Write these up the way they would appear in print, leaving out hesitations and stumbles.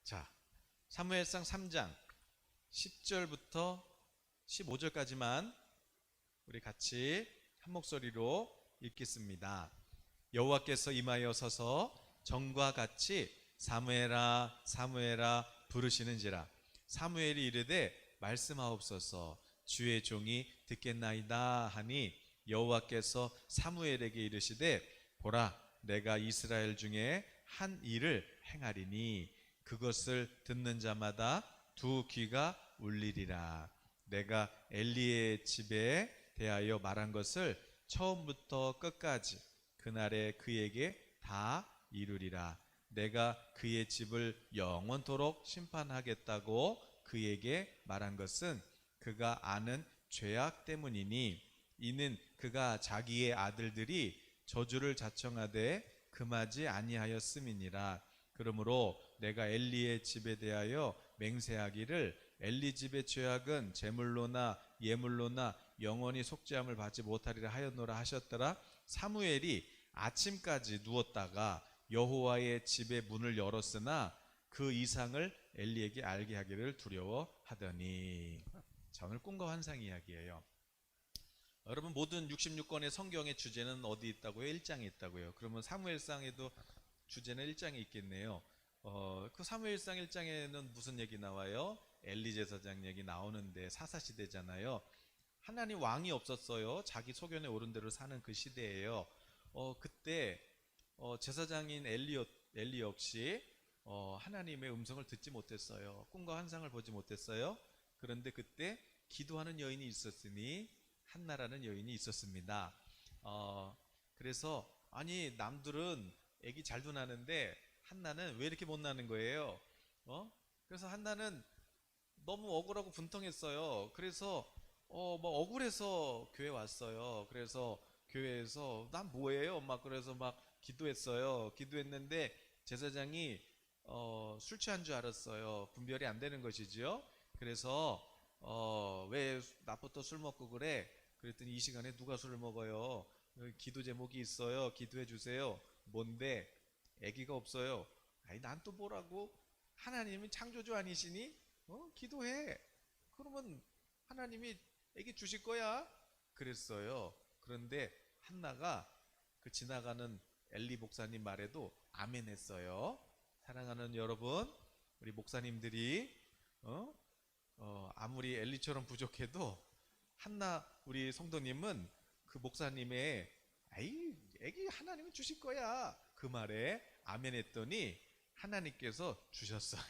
자, 사무엘상 3장 10절부터 15절까지만 우리 같이 한 목소리로 읽겠습니다. 여호와께서 임하여 서서 전과 같이 사무엘아 사무엘아 부르시는지라. 사무엘이 이르되 말씀하옵소서, 주의 종이 듣겠나이다 하니, 여호와께서 사무엘에게 이르시되 보라, 내가 이스라엘 중에 한 일을 행하리니 그것을 듣는 자마다 두 귀가 울리리라. 내가 엘리의 집에 대하여 말한 것을 처음부터 끝까지 그날에 그에게 다 이루리라. 내가 그의 집을 영원토록 심판하겠다고 그에게 말한 것은 그가 아는 죄악 때문이니, 이는 그가 자기의 아들들이 저주를 자청하되 금하지 아니하였음이니라. 그러므로 내가 엘리의 집에 대하여 맹세하기를, 엘리 집의 죄악은 제물로나 예물로나 영원히 속죄함을 받지 못하리라 하였노라 하셨더라. 사무엘이 아침까지 누웠다가 여호와의 집의 문을 열었으나 그 이상을 엘리에게 알게 하기를 두려워하더니. 자, 오늘 꿈과 환상 이야기예요. 여러분, 모든 66권의 성경의 주제는 어디 있다고요? 1장에 있다고요. 그러면 사무엘상에도 주제는 1장에 있겠네요. 그 사무엘상 1장에는 무슨 얘기 나와요? 엘리 제사장 얘기 나오는데, 사사시대잖아요. 하나님 왕이 없었어요. 자기 소견에 오른 대로 사는 그 시대예요. 그때 제사장인 엘리 역시 하나님의 음성을 듣지 못했어요. 꿈과 환상을 보지 못했어요. 그런데 그때 기도하는 여인이 있었으니, 한나라는 여인이 있었습니다. 그래서 아니, 남들은 애기 잘도 나는데 한나는 왜 이렇게 못 나는 거예요? 그래서 한나는 너무 억울하고 분통했어요. 그래서 뭐 억울해서 교회 왔어요. 그래서 교회에서 난 뭐예요? 막 그래서 막 기도했어요. 기도했는데 제사장이 술 취한 줄 알았어요. 분별이 안 되는 것이지요. 그래서 왜 낮부터 술 먹고 그래? 그랬더니 이 시간에 누가 술을 먹어요? 기도 제목이 있어요. 기도해 주세요. 뭔데? 아기가 없어요. 아니, 난 또 뭐라고? 하나님이 창조주 아니시니? 기도해. 그러면 하나님이 아기 주실 거야. 그랬어요. 그런데 한나가 그 지나가는 엘리 목사님 말에도 아멘 했어요. 사랑하는 여러분, 우리 목사님들이 아무리 엘리처럼 부족해도 한나 우리 성도님은 그 목사님의 아이, 애기 하나님은 주실 거야, 그 말에 아멘 했더니 하나님께서 주셨어요.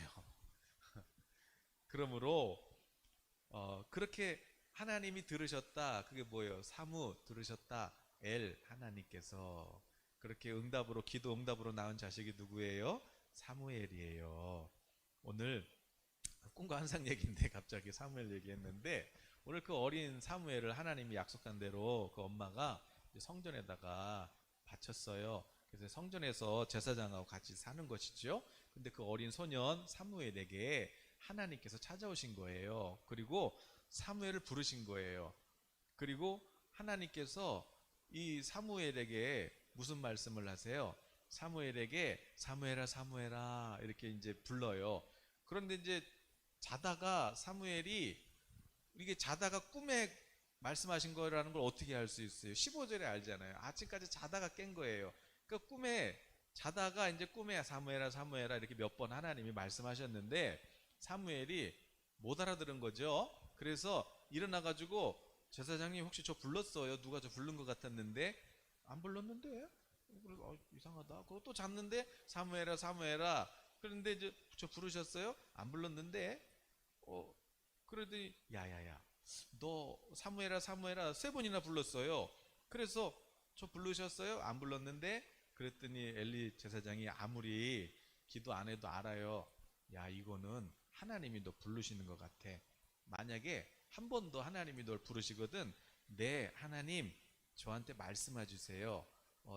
그러므로 그렇게 하나님이 들으셨다. 그게 뭐예요? 사무 들으셨다. 엘 하나님께서 그렇게 기도 응답으로 낳은 자식이 누구예요? 사무엘이에요. 오늘 꿈과 환상 얘기인데 갑자기 사무엘 얘기했는데, 오늘 그 어린 사무엘을 하나님이 약속한 대로 그 엄마가 성전에다가 바쳤어요. 그래서 성전에서 제사장하고 같이 사는 것이죠. 근데 그 어린 소년 사무엘에게 하나님께서 찾아오신 거예요. 그리고 사무엘을 부르신 거예요. 그리고 하나님께서 이 사무엘에게 무슨 말씀을 하세요? 사무엘에게 사무엘아 사무엘아 이렇게 이제 불러요. 그런데 이제 자다가 사무엘이, 이게 자다가 꿈에 말씀하신 거라는 걸 어떻게 알 수 있어요? 15절에 알잖아요. 아침까지 자다가 깬 거예요. 그러니까 자다가 이제 꿈에 사무엘아 사무엘아 이렇게 몇 번 하나님이 말씀하셨는데 사무엘이 못 알아들은 거죠. 그래서 일어나가지고 제사장님 혹시 저 불렀어요? 누가 저 부른 것 같았는데 안 불렀는데? 그래서 이상하다. 그리고 또 잤는데 사무엘아 사무엘아, 그런데 이제 저 부르셨어요? 안 불렀는데? 그러더니 야야야, 너 사무엘아 사무엘아 세 번이나 불렀어요. 그래서 저 부르셨어요? 안 불렀는데? 그랬더니 엘리 제사장이 아무리 기도 안 해도 알아요. 야, 이거는 하나님이 너 부르시는 것 같아. 만약에 한 번 더 하나님이 널 부르시거든, 네 하나님 저한테 말씀해 주세요.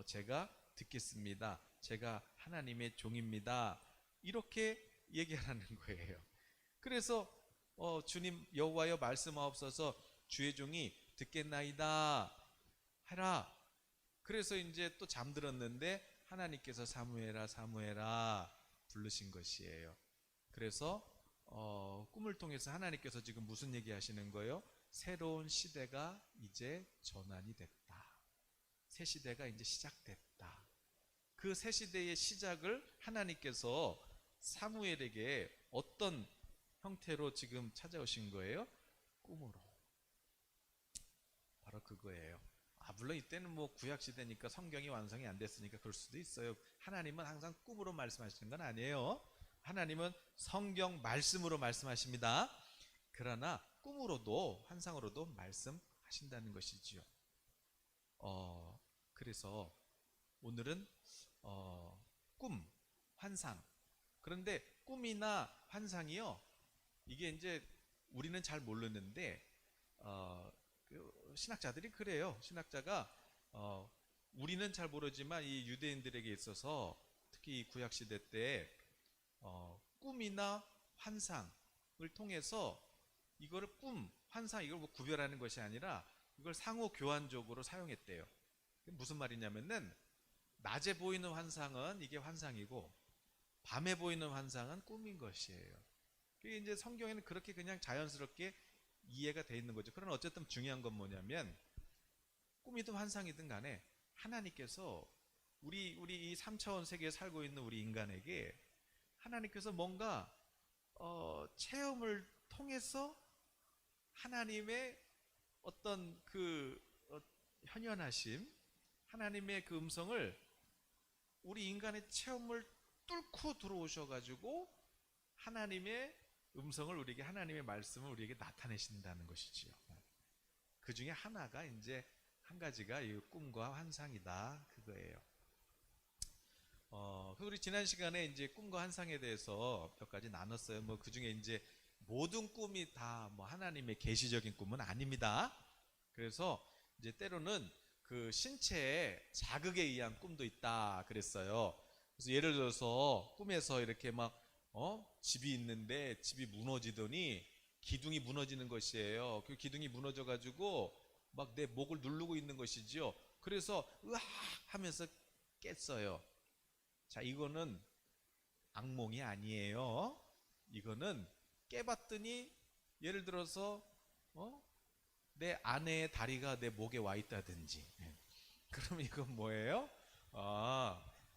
제가 듣겠습니다. 제가 하나님의 종입니다. 이렇게 얘기하라는 거예요. 그래서 주님 여호와여 말씀하옵소서, 주의 종이 듣겠나이다 하라. 그래서 이제 또 잠들었는데 하나님께서 사무엘아 사무엘아 부르신 것이에요. 그래서 꿈을 통해서 하나님께서 지금 무슨 얘기 하시는 거예요? 새로운 시대가 이제 전환이 됐다. 새 시대가 이제 시작됐다. 그 새 시대의 시작을 하나님께서 사무엘에게 어떤 형태로 지금 찾아오신 거예요? 꿈으로. 바로 그거예요. 물론 이때는 뭐 구약 시대니까 성경이 완성이 안 됐으니까 그럴 수도 있어요. 하나님은 항상 꿈으로 말씀하시는 건 아니에요. 하나님은 성경 말씀으로 말씀하십니다. 그러나 꿈으로도 환상으로도 말씀하신다는 것이지요. 그래서 오늘은 꿈, 환상. 그런데 꿈이나 환상이요, 이게 이제 우리는 잘 모르는데 그 신학자들이 그래요. 신학자가 우리는 잘 모르지만 이 유대인들에게 있어서 특히 이 구약 시대 때 꿈이나 환상을 통해서 이거를 꿈, 환상 이걸 뭐 구별하는 것이 아니라 이걸 상호 교환적으로 사용했대요. 무슨 말이냐면은 낮에 보이는 환상은 이게 환상이고 밤에 보이는 환상은 꿈인 것이에요. 그게 이제 성경에는 그렇게 그냥 자연스럽게 이해가 돼 있는 거죠. 그러나 어쨌든 중요한 건 뭐냐면 꿈이든 환상이든 간에 하나님께서 우리 이 3차원 세계에 살고 있는 우리 인간에게 하나님께서 뭔가 체험을 통해서 하나님의 어떤 그 현현하심, 하나님의 그 음성을 우리 인간의 체험을 뚫고 들어오셔가지고 하나님의 음성을 우리에게, 하나님의 말씀을 우리에게 나타내신다는 것이지요. 그 중에 하나가 이제 한 가지가 이 꿈과 환상이다, 그거예요. 우리 지난 시간에 이제 꿈과 환상에 대해서 몇 가지 나눴어요. 뭐 그 중에 이제 모든 꿈이 다 뭐 하나님의 계시적인 꿈은 아닙니다. 그래서 이제 때로는 그 신체의 자극에 의한 꿈도 있다 그랬어요. 그래서 예를 들어서 꿈에서 이렇게 막 집이 있는데 집이 무너지더니 기둥이 무너지는 것이에요. 그 기둥이 무너져 가지고 막 내 목을 누르고 있는 것이지요. 그래서 으악 하면서 깼어요. 자, 이거는 악몽이 아니에요. 이거는 깨봤더니 예를 들어서 내 아내의 다리가 내 목에 와 있다든지, 그럼 이건 뭐예요?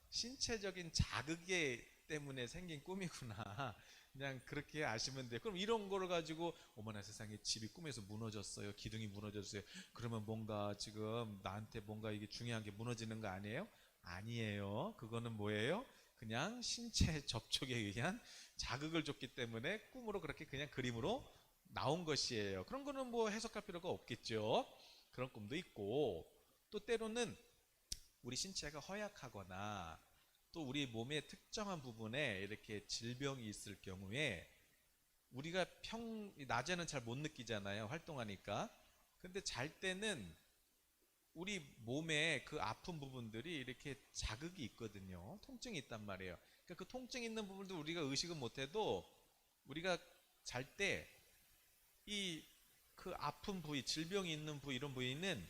신체적인 자극에 때문에 생긴 꿈이구나. 그냥 그렇게 아시면 돼요. 그럼 이런 거를 가지고 어머나 세상에 집이 꿈에서 무너졌어요. 기둥이 무너졌어요. 그러면 뭔가 지금 나한테 뭔가 이게 중요한 게 무너지는 거 아니에요? 아니에요. 그거는 뭐예요? 그냥 신체 접촉에 의한 자극을 줬기 때문에 꿈으로 그렇게 그냥 그림으로 나온 것이에요. 그런 거는 뭐 해석할 필요가 없겠죠. 그런 꿈도 있고, 또 때로는 우리 신체가 허약하거나 또 우리 몸의 특정한 부분에 이렇게 질병이 있을 경우에 우리가 낮에는 잘 못 느끼잖아요. 활동하니까. 근데 잘 때는 우리 몸에 그 아픈 부분들이 이렇게 자극이 있거든요. 통증이 있단 말이에요. 그러니까 그 통증 있는 부분도 우리가 의식은 못해도 우리가 잘 때 이 그 아픈 부위, 질병이 있는 부위, 이런 부위는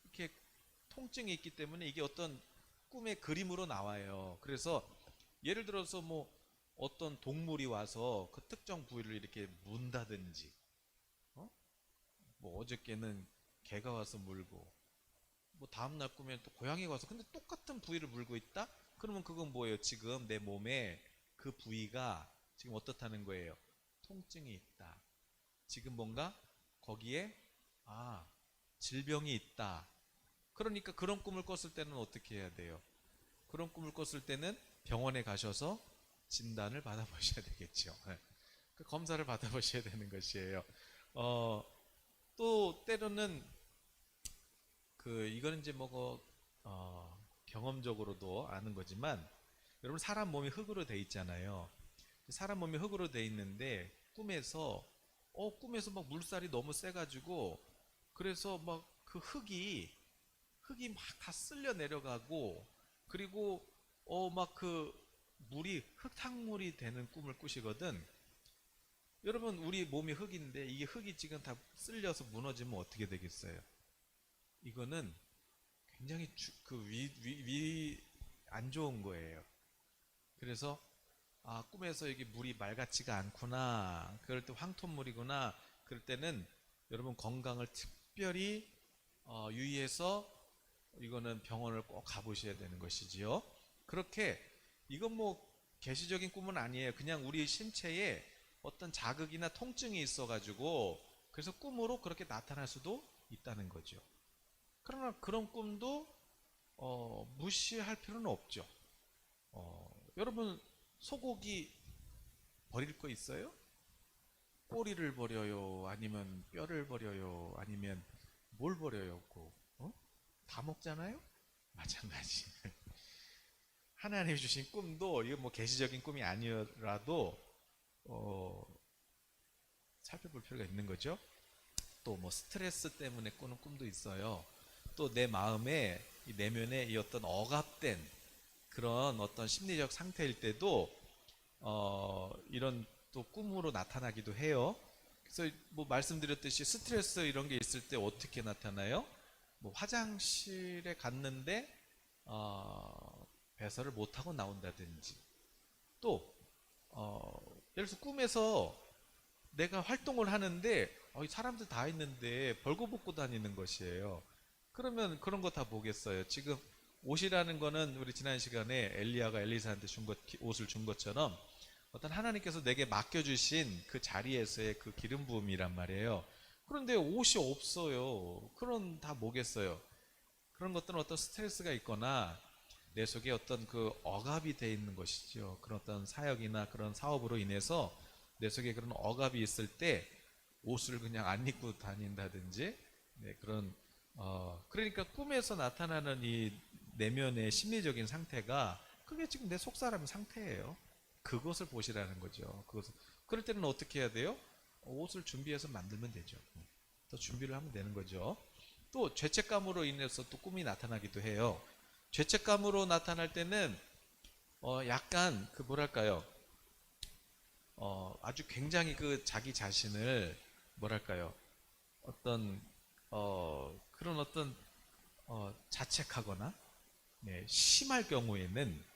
이렇게 통증이 있기 때문에 이게 어떤 꿈의 그림으로 나와요. 그래서 예를 들어서 뭐 어떤 동물이 와서 그 특정 부위를 이렇게 문다든지, 뭐 어저께는 개가 와서 물고, 뭐 다음날 꿈에 또 고양이가 와서 근데 똑같은 부위를 물고 있다? 그러면 그건 뭐예요? 지금 내 몸에 그 부위가 지금 어떻다는 거예요? 통증이 있다. 지금 뭔가 거기에 질병이 있다. 그러니까 그런 꿈을 꿨을 때는 어떻게 해야 돼요? 그런 꿈을 꿨을 때는 병원에 가셔서 진단을 받아보셔야 되겠죠. 그 검사를 받아보셔야 되는 것이에요. 또 때로는 이거는 이제 경험적으로도 아는 거지만, 여러분 사람 몸이 흙으로 돼 있잖아요. 사람 몸이 흙으로 돼 있는데 꿈에서 막 물살이 너무 세가지고 그래서 막 그 흙이 막 다 쓸려 내려가고, 그리고 막 그 물이 흙탕물이 되는 꿈을 꾸시거든. 여러분 우리 몸이 흙인데 이게 흙이 지금 다 쓸려서 무너지면 어떻게 되겠어요? 이거는 굉장히 안 좋은 거예요. 그래서 아, 꿈에서 이게 물이 맑았지가 않구나. 그럴 때 황토물이구나. 그럴 때는 여러분 건강을 특별히 유의해서 이거는 병원을 꼭 가보셔야 되는 것이지요. 그렇게 이건 뭐 계시적인 꿈은 아니에요. 그냥 우리 신체에 어떤 자극이나 통증이 있어가지고 그래서 꿈으로 그렇게 나타날 수도 있다는 거죠. 그러나 그런 꿈도 무시할 필요는 없죠. 여러분 소고기 버릴 거 있어요? 꼬리를 버려요? 아니면 뼈를 버려요? 아니면 뭘 버려요? 다 먹잖아요? 마찬가지. 하나님이 주신 꿈도 이거 뭐 계시적인 꿈이 아니라도 어, 살펴볼 필요가 있는 거죠. 또 뭐 스트레스 때문에 꾸는 꿈도 있어요. 또 내 마음에 이 내면에 이 어떤 억압된 그런 어떤 심리적 상태일 때도 이런 또 꿈으로 나타나기도 해요. 그래서 뭐 말씀드렸듯이 스트레스 이런 게 있을 때 어떻게 나타나요? 뭐 화장실에 갔는데 배설을 못하고 나온다든지 또 예를 들어서 꿈에서 내가 활동을 하는데 사람들 다 있는데 벌거벗고 다니는 것이에요. 그러면 그런 거 다 보겠어요. 지금 옷이라는 거는 우리 지난 시간에 엘리야가 엘리사한테 옷을 준 것처럼 어떤 하나님께서 내게 맡겨주신 그 자리에서의 그 기름 부음이란 말이에요. 그런데 옷이 없어요. 그런 다 뭐겠어요? 그런 것들은 어떤 스트레스가 있거나 내 속에 어떤 그 억압이 돼 있는 것이죠. 그런 어떤 사역이나 그런 사업으로 인해서 내 속에 그런 억압이 있을 때 옷을 그냥 안 입고 다닌다든지 그런 그러니까 꿈에서 나타나는 이 내면의 심리적인 상태가 그게 지금 내 속사람 상태예요. 그것을 보시라는 거죠. 그것을 그럴 때는 어떻게 해야 돼요? 옷을 준비해서 만들면 되죠. 또 준비를 하면 되는 거죠. 또 죄책감으로 인해서 또 꿈이 나타나기도 해요. 죄책감으로 나타날 때는 약간 그 뭐랄까요? 아주 굉장히 그 자기 자신을 뭐랄까요? 어떤 그런 어떤 자책하거나 심할 경우에는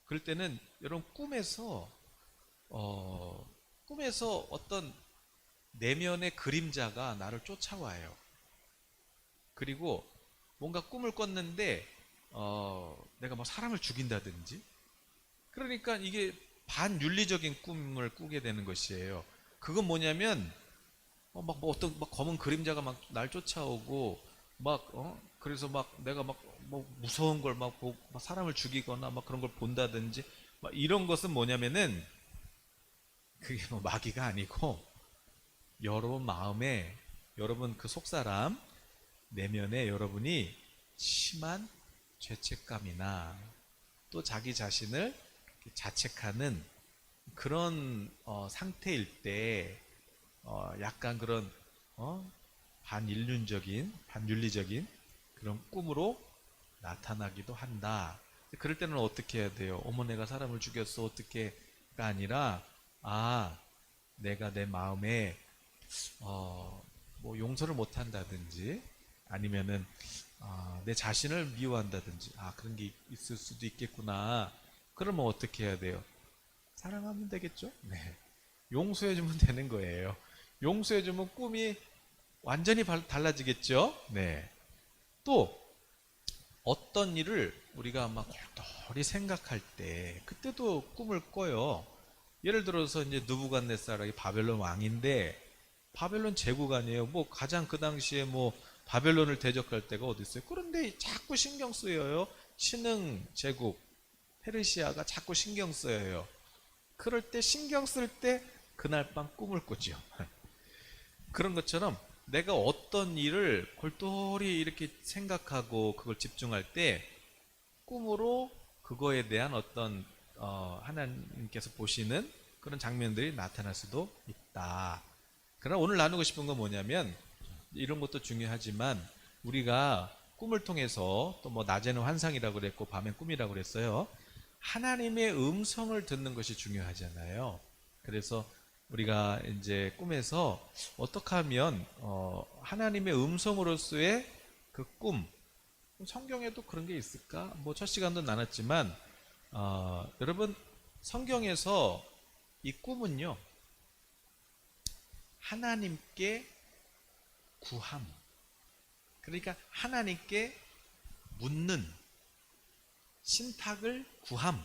그럴 때는 여러분 꿈에서 어떤 내면의 그림자가 나를 쫓아와요. 그리고 뭔가 꿈을 꿨는데 내가 뭐 사람을 죽인다든지 그러니까 이게 반윤리적인 꿈을 꾸게 되는 것이에요. 그건 뭐냐면 뭐 어떤 막 검은 그림자가 막 날 쫓아오고 그래서 막 내가 막 뭐 무서운 걸 막 보고 막 사람을 죽이거나 막 그런 걸 본다든지 막 이런 것은 뭐냐면은 그게 뭐 마귀가 아니고 여러분 마음에 여러분 그 속사람 내면에 여러분이 심한 죄책감이나 또 자기 자신을 자책하는 그런 상태일 때 약간 그런 반윤리적인 그런 꿈으로 나타나기도 한다. 그럴 때는 어떻게 해야 돼요? 어머 내가 사람을 죽였어 어떻게가 아니라 내가 내 마음에 뭐 용서를 못한다든지 아니면은 내 자신을 미워한다든지 그런 게 있을 수도 있겠구나. 그러면 어떻게 해야 돼요? 사랑하면 되겠죠? 네. 용서해주면 되는 거예요. 용서해주면 꿈이 완전히 달라지겠죠? 네. 또 어떤 일을 우리가 막 골똘히 생각할 때 그때도 꿈을 꿔요. 예를 들어서 이제 느부갓네살이 바벨론 왕인데 바벨론 제국 아니에요. 뭐 가장 그 당시에 뭐 바벨론을 대적할 때가 어디 있어요? 그런데 자꾸 신경 쓰여요. 신흥 제국 페르시아가 자꾸 신경 쓰여요. 그럴 때 신경 쓸 때 그날 밤 꿈을 꾸죠. 그런 것처럼 내가 어떤 일을 골똘히 이렇게 생각하고 그걸 집중할 때 꿈으로 그거에 대한 어떤 하나님께서 보시는 그런 장면들이 나타날 수도 있다. 그러나 오늘 나누고 싶은 건 뭐냐면 이런 것도 중요하지만 우리가 꿈을 통해서 또 뭐 낮에는 환상이라고 그랬고 밤엔 꿈이라고 그랬어요. 하나님의 음성을 듣는 것이 중요하잖아요. 그래서 우리가 이제 꿈에서 어떻게 하면 하나님의 음성으로서의 그 꿈, 성경에도 그런 게 있을까? 뭐 첫 시간도 나눴지만 여러분 성경에서 이 꿈은요, 하나님께 구함. 그러니까 하나님께 묻는, 신탁을 구함.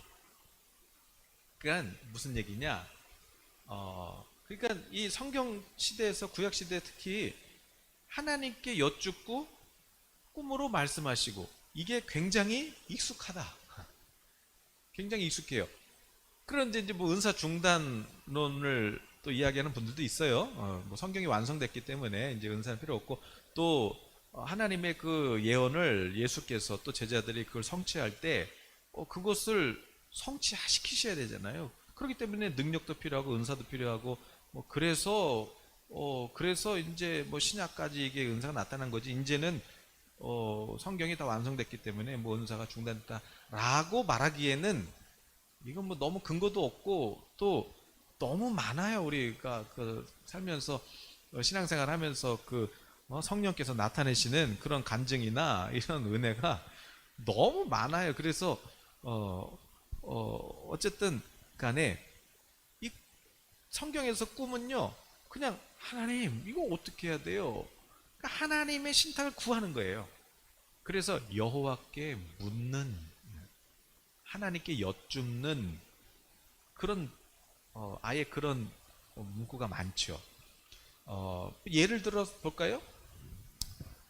그러니까 무슨 얘기냐? 그러니까 이 성경 시대에서, 구약 시대 특히 하나님께 여쭙고 꿈으로 말씀하시고, 이게 굉장히 익숙하다. 굉장히 익숙해요. 그런데 이제 뭐 은사 중단론을 또 이야기하는 분들도 있어요. 뭐 성경이 완성됐기 때문에 이제 은사는 필요 없고, 또 하나님의 그 예언을 예수께서 또 제자들이 그걸 성취할 때 그것을 성취시키셔야 되잖아요. 그렇기 때문에 능력도 필요하고 은사도 필요하고, 뭐 그래서 이제 뭐 신약까지 이게 은사가 나타난 거지. 이제는 성경이 다 완성됐기 때문에 뭐 은사가 중단됐다라고 말하기에는 이건 뭐 너무 근거도 없고, 또 너무 많아요. 우리가 그 살면서 신앙생활 하면서 그 성령께서 나타내시는 그런 간증이나 이런 은혜가 너무 많아요. 그래서 어쨌든 간에 이 성경에서 꿈은요, 그냥 하나님 이거 어떻게 해야 돼요? 그러니까 하나님의 신탁을 구하는 거예요. 그래서 여호와께 묻는, 하나님께 여쭙는 그런 아예 그런 문구가 많죠. 예를 들어 볼까요?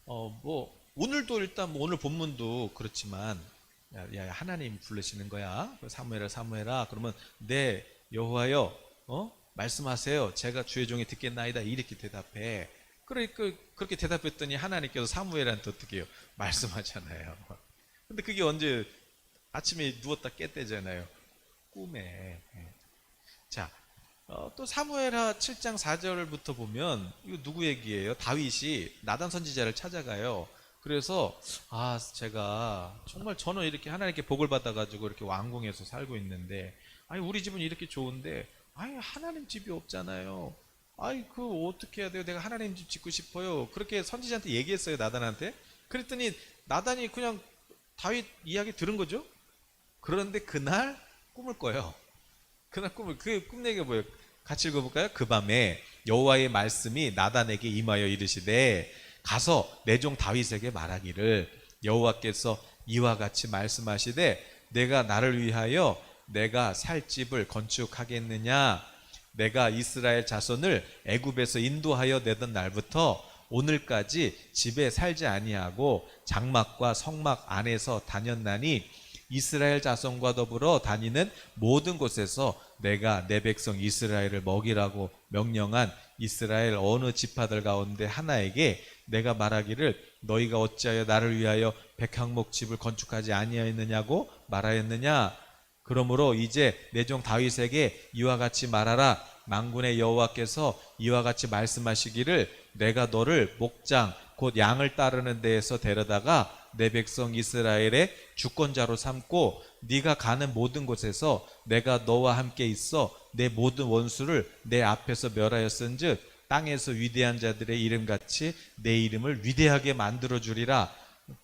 뭐 오늘도 일단 뭐 오늘 본문도 그렇지만, 야 하나님 부르시는 거야. 사무엘아 사무엘아, 그러면 네 여호와여 말씀하세요. 제가 주의 종이 듣겠나이다, 이렇게 대답해. 그렇게 대답했더니 하나님께서 사무엘한테 어떻게 해요? 말씀하잖아요. 근데 그게 언제? 아침에 누웠다 깼대잖아요. 꿈에. 자, 또 사무엘하 7장 4절부터 보면 이거 누구 얘기예요? 다윗이 나단 선지자를 찾아가요. 그래서 제가 정말 저는 이렇게 하나님께 복을 받아가지고 이렇게 왕궁에서 살고 있는데, 아니 우리 집은 이렇게 좋은데, 아니 하나님 집이 없잖아요. 아이 그 어떻게 해야 돼요? 내가 하나님 집 짓고 싶어요. 그렇게 선지자한테 얘기했어요, 나단한테. 그랬더니 나단이 그냥 다윗 이야기 들은 거죠. 그런데 그날 꿈을 꿔요. 그날 그 꿈 얘기가 뭐예요? 같이 읽어볼까요? 그 밤에 여호와의 말씀이 나단에게 임하여 이르시되, 가서 내 종 다윗에게 말하기를, 여호와께서 이와 같이 말씀하시되, 내가 나를 위하여 내가 살 집을 건축하겠느냐? 내가 이스라엘 자손을 애굽에서 인도하여 내던 날부터 오늘까지 집에 살지 아니하고 장막과 성막 안에서 다녔나니, 이스라엘 자손과 더불어 다니는 모든 곳에서 내가 내 백성 이스라엘을 먹이라고 명령한 이스라엘 어느 지파들 가운데 하나에게 내가 말하기를, 너희가 어찌하여 나를 위하여 백향목 집을 건축하지 아니하였느냐고 말하였느냐? 그러므로 이제 내 종 다윗에게 이와 같이 말하라. 만군의 여호와께서 이와 같이 말씀하시기를, 내가 너를 목장 곧 양을 따르는 데에서 데려다가 내 백성 이스라엘의 주권자로 삼고, 네가 가는 모든 곳에서 내가 너와 함께 있어 내 모든 원수를 내 앞에서 멸하였은즉, 땅에서 위대한 자들의 이름같이 내 이름을 위대하게 만들어 주리라.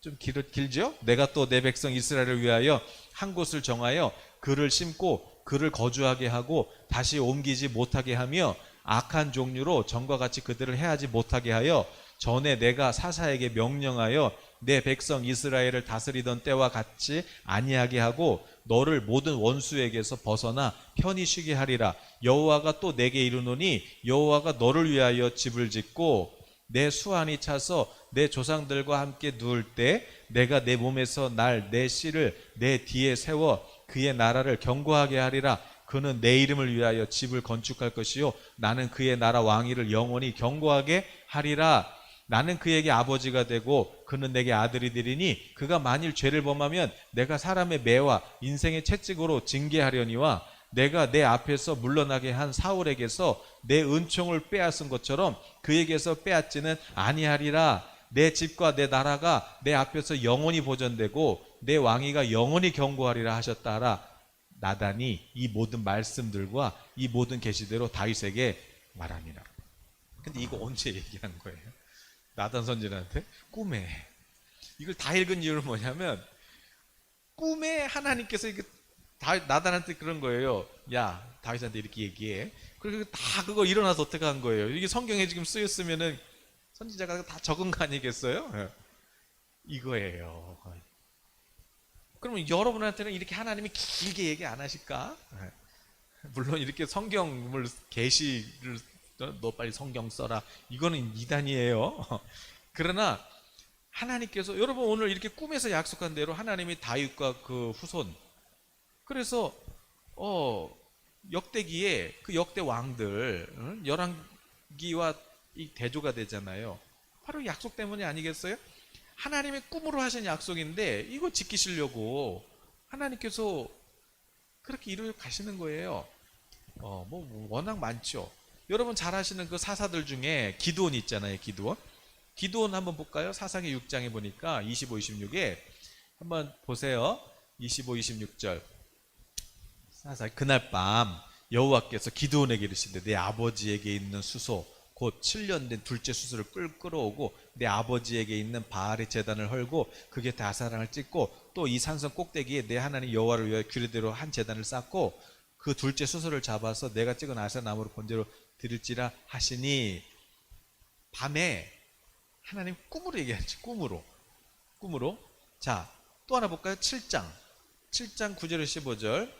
좀 길죠? 내가 또 내 백성 이스라엘을 위하여 한 곳을 정하여 그를 심고 그를 거주하게 하고 다시 옮기지 못하게 하며, 악한 종류로 전과 같이 그들을 해하지 못하게 하여, 전에 내가 사사에게 명령하여 내 백성 이스라엘을 다스리던 때와 같이 아니하게 하고, 너를 모든 원수에게서 벗어나 편히 쉬게 하리라. 여호와가 또 내게 이르노니, 여호와가 너를 위하여 집을 짓고 내 수완이 차서 내 조상들과 함께 누울 때 내가 내 몸에서 날 내 씨를 내 뒤에 세워 그의 나라를 견고하게 하리라. 그는 내 이름을 위하여 집을 건축할 것이요 나는 그의 나라 왕위를 영원히 견고하게 하리라. 나는 그에게 아버지가 되고 그는 내게 아들이 되리니, 그가 만일 죄를 범하면 내가 사람의 매와 인생의 채찍으로 징계하려니와, 내가 내 앞에서 물러나게 한 사울에게서 내 은총을 빼앗은 것처럼 그에게서 빼앗지는 아니하리라. 내 집과 내 나라가 내 앞에서 영원히 보존되고 내 왕위가 영원히 견고하리라 하셨다 하라. 나단이 이 모든 말씀들과 이 모든 계시대로 다윗에게 말합니다. 근데 이거 언제 얘기한 거예요? 나단 선지자한테? 꿈에. 이걸 다 읽은 이유는 뭐냐면, 꿈에 하나님께서 이게 나단한테 그런 거예요. 야, 다윗한테 이렇게 얘기해. 그리고 다 그거 일어나서 어떻게 한 거예요? 이게 성경에 지금 쓰였으면은 선지자가 다 적은 거 아니겠어요? 예. 이거예요. 그러면 여러분한테는 이렇게 하나님이 길게 얘기 안 하실까? 예. 물론 이렇게 성경을 계시를 너 빨리 성경 써라. 이거는 이단이에요. 그러나 하나님께서 여러분 오늘 이렇게 꿈에서 약속한 대로 하나님이 다윗과 그 후손 그래서 역대기에 그 역대 왕들 열왕기와 이 대조가 되잖아요. 바로 약속 때문이 아니겠어요? 하나님의 꿈으로 하신 약속인데 이거 지키시려고 하나님께서 그렇게 이루어 가시는 거예요. 뭐 워낙 많죠. 여러분 잘 아시는 그 사사들 중에 기드온 있잖아요. 기드온 한번 볼까요? 사사기 6장에 보니까 25, 26에 한번 보세요. 25, 26절. 그날 밤 여호와께서 기드온에게 이르시되 내 아버지에게 있는 수소 곧 7년 된 둘째 수소를 끌어오고 내 아버지에게 있는 바알의 제단을 헐고 그 곁에 아사랑을 찍고 또 이 산성 꼭대기에 내 하나님 여호와를 위하여 규례대로 한 제단을 쌓고 그 둘째 수소를 잡아서 내가 찍은 아사나무로 번제로 드릴지라 하시니 밤에 하나님 꿈으로 얘기하지. 꿈으로. 자, 또 하나 볼까요? 7장 9절 15절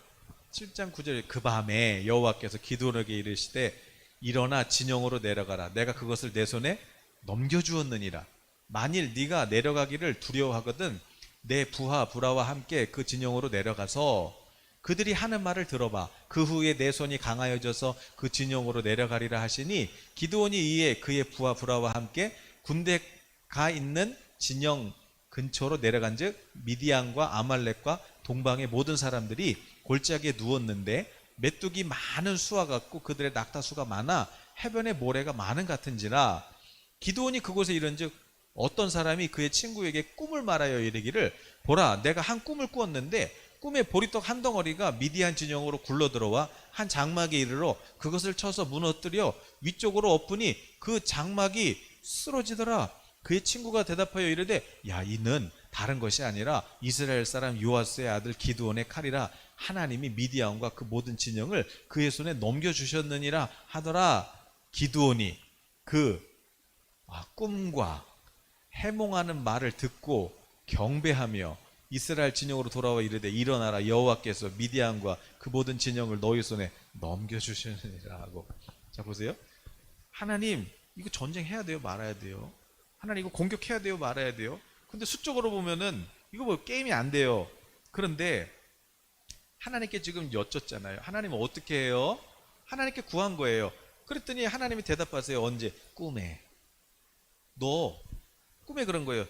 7장 9절에 그 밤에 여호와께서 기드온에게 이르시되 일어나 진영으로 내려가라. 내가 그것을 내 손에 넘겨주었느니라. 만일 네가 내려가기를 두려워하거든 내 부하 부라와 함께 그 진영으로 내려가서 그들이 하는 말을 들어봐. 그 후에 내 손이 강하여져서 그 진영으로 내려가리라 하시니 기드온이 이에 그의 부하 부라와 함께 군대가 있는 진영 근처로 내려간즉 미디안과 아말렉과 동방의 모든 사람들이 골짜기에 누웠는데 메뚜기 많은 수와 같고 그들의 낙타수가 많아 해변의 모래가 많은 같은지라. 기드온이 그곳에 이른즉 어떤 사람이 그의 친구에게 꿈을 말하여 이르기를 보라 내가 한 꿈을 꾸었는데 꿈에 보리떡 한 덩어리가 미디안 진영으로 굴러들어와 한 장막에 이르러 그것을 쳐서 무너뜨려 위쪽으로 엎으니 그 장막이 쓰러지더라. 그의 친구가 대답하여 이르되 야 이는 다른 것이 아니라 이스라엘 사람 요아스의 아들 기드온의 칼이라. 하나님이 미디안과 그 모든 진영을 그의 손에 넘겨주셨느니라 하더라. 기드온이 그 꿈과 해몽하는 말을 듣고 경배하며 이스라엘 진영으로 돌아와 이르되 일어나라 여호와께서 미디안과 그 모든 진영을 너희 손에 넘겨주시느니라 하고. 자 보세요. 하나님 이거 전쟁해야 돼요 말아야 돼요? 하나님 이거 공격해야 돼요 말아야 돼요? 근데 수적으로 보면은 이거 뭐 게임이 안 돼요. 그런데 하나님께 지금 여쭙잖아요. 하나님은 어떻게 해요? 하나님께 구한 거예요. 그랬더니 하나님이 대답하세요. 언제? 꿈에. 꿈에 그런 거예요.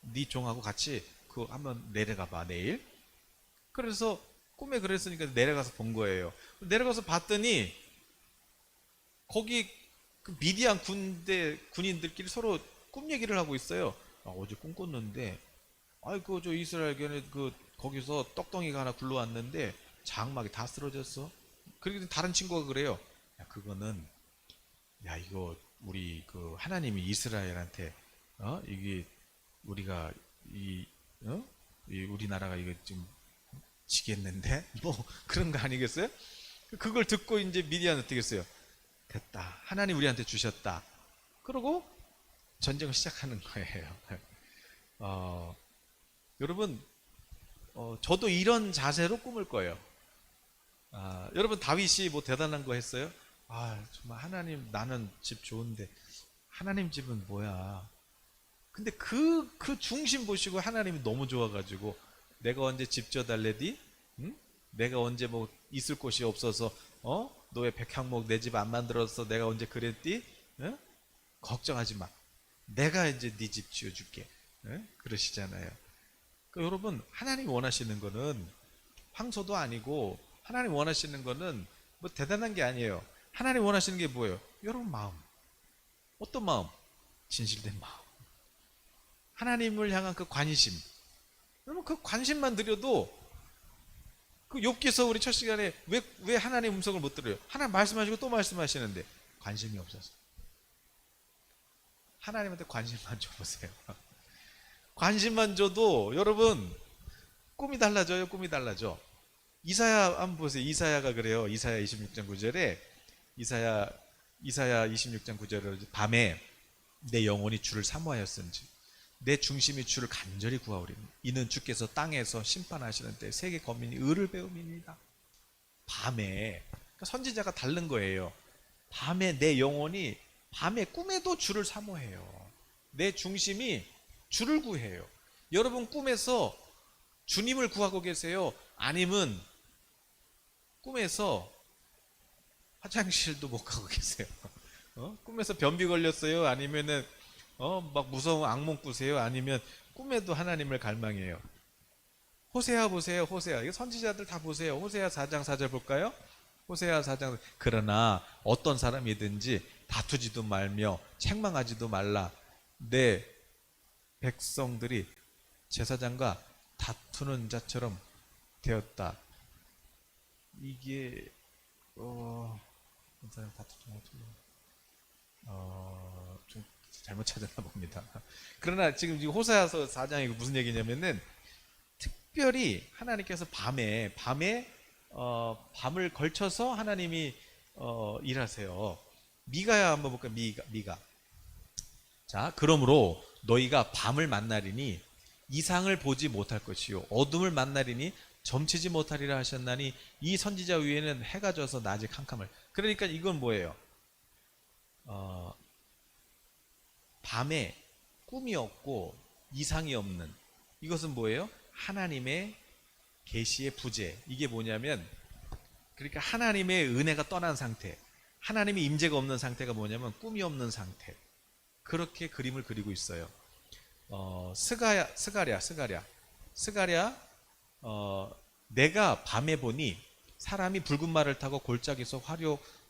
네 종하고 같이 그 한번 내려가 봐 내일. 그래서 꿈에 그랬으니까 내려가서 본 거예요. 내려가서 봤더니 거기 그 미디안 군인들끼리 서로 꿈 얘기를 하고 있어요. 어제 꿈 꿨는데 아이고 저 이스라엘 견에 거기서 떡덩이가 하나 굴러왔는데 장막이 다 쓰러졌어. 그리고 다른 친구가 그래요. 야 그거는 이거 우리 그 하나님이 이스라엘한테 이게 우리가 이 우리나라가 이거 좀 지겠는데 뭐 그런 거 아니겠어요? 그걸 듣고 이제 미디안 어떻게 했어요? 됐다. 하나님 우리한테 주셨다. 그러고 전쟁을 시작하는 거예요. 여러분 저도 이런 자세로 꿈을 꿔요. 여러분 다윗이 뭐 대단한 거 했어요? 정말 하나님 나는 집 좋은데 하나님 집은 뭐야? 근데 그 중심 보시고 하나님이 너무 좋아가지고 내가 언제 집 져달래디? 응? 내가 언제 뭐 있을 곳이 없어서 너 왜 백향목 내 집 안 만들어서 내가 언제 그랬디? 응? 걱정하지 마. 내가 이제 네 집 지어줄게. 응? 그러시잖아요. 그러니까 여러분 하나님이 원하시는 거는 황소도 아니고 하나님 원하시는 거는 뭐 대단한 게 아니에요. 하나님 원하시는 게 뭐예요? 여러분 마음. 어떤 마음? 진실된 마음. 하나님을 향한 그 관심. 여러분 그 관심만 드려도 그 욥기서 우리 첫 시간에 왜 하나님의 음성을 못 들어요? 하나님 말씀하시고 또 말씀하시는데 관심이 없어서. 하나님한테 관심만 줘보세요. 관심만 줘도 여러분 꿈이 달라져요. 꿈이 달라져. 이사야 한번 보세요. 이사야가 그래요. 이사야 26장 9절에 이사야 26장 9절에 밤에 내 영혼이 주를 사모하였은지 내 중심이 주를 간절히 구하오리니 이는 주께서 땅에서 심판하시는 때 세계 거민이 의를 배움이니이다. 밤에 그러니까 선지자가 다른 거예요. 밤에 내 영혼이 밤에 꿈에도 주를 사모해요. 내 중심이 주를 구해요. 여러분 꿈에서 주님을 구하고 계세요? 아니면 꿈에서 화장실도 못 가고 계세요? 꿈에서 변비 걸렸어요? 아니면은 막 무서운 악몽 꾸세요? 아니면 꿈에도 하나님을 갈망해요? 호세아 보세요. 호세아. 이거 선지자들 다 보세요. 호세아 4장 4절 볼까요? 호세아 4장. 그러나 어떤 사람이든지 다투지도 말며 책망하지도 말라. 내 백성들이 제사장과 다투는 자처럼 되었다. 이게 좀 잘못 찾았나 봅니다. 그러나 지금 호세아서 4장이 무슨 얘기냐면은 특별히 하나님께서 밤에 밤을 걸쳐서 하나님이 일하세요. 미가야 한번 볼까요? 미가. 자, 그러므로 너희가 밤을 만나리니 이상을 보지 못할 것이요 어둠을 만나리니 점치지 못하리라 하셨나니 이 선지자 위에는 해가 져서 낮이 캄캄을. 그러니까 이건 뭐예요? 밤에 꿈이 없고 이상이 없는 이것은 뭐예요? 하나님의 계시의 부재. 이게 뭐냐면 그러니까 하나님의 은혜가 떠난 상태, 하나님의 임재가 없는 상태가 뭐냐면 꿈이 없는 상태. 그렇게 그림을 그리고 있어요. 스가랴 내가 밤에 보니 사람이 붉은 말을 타고 골짜기에서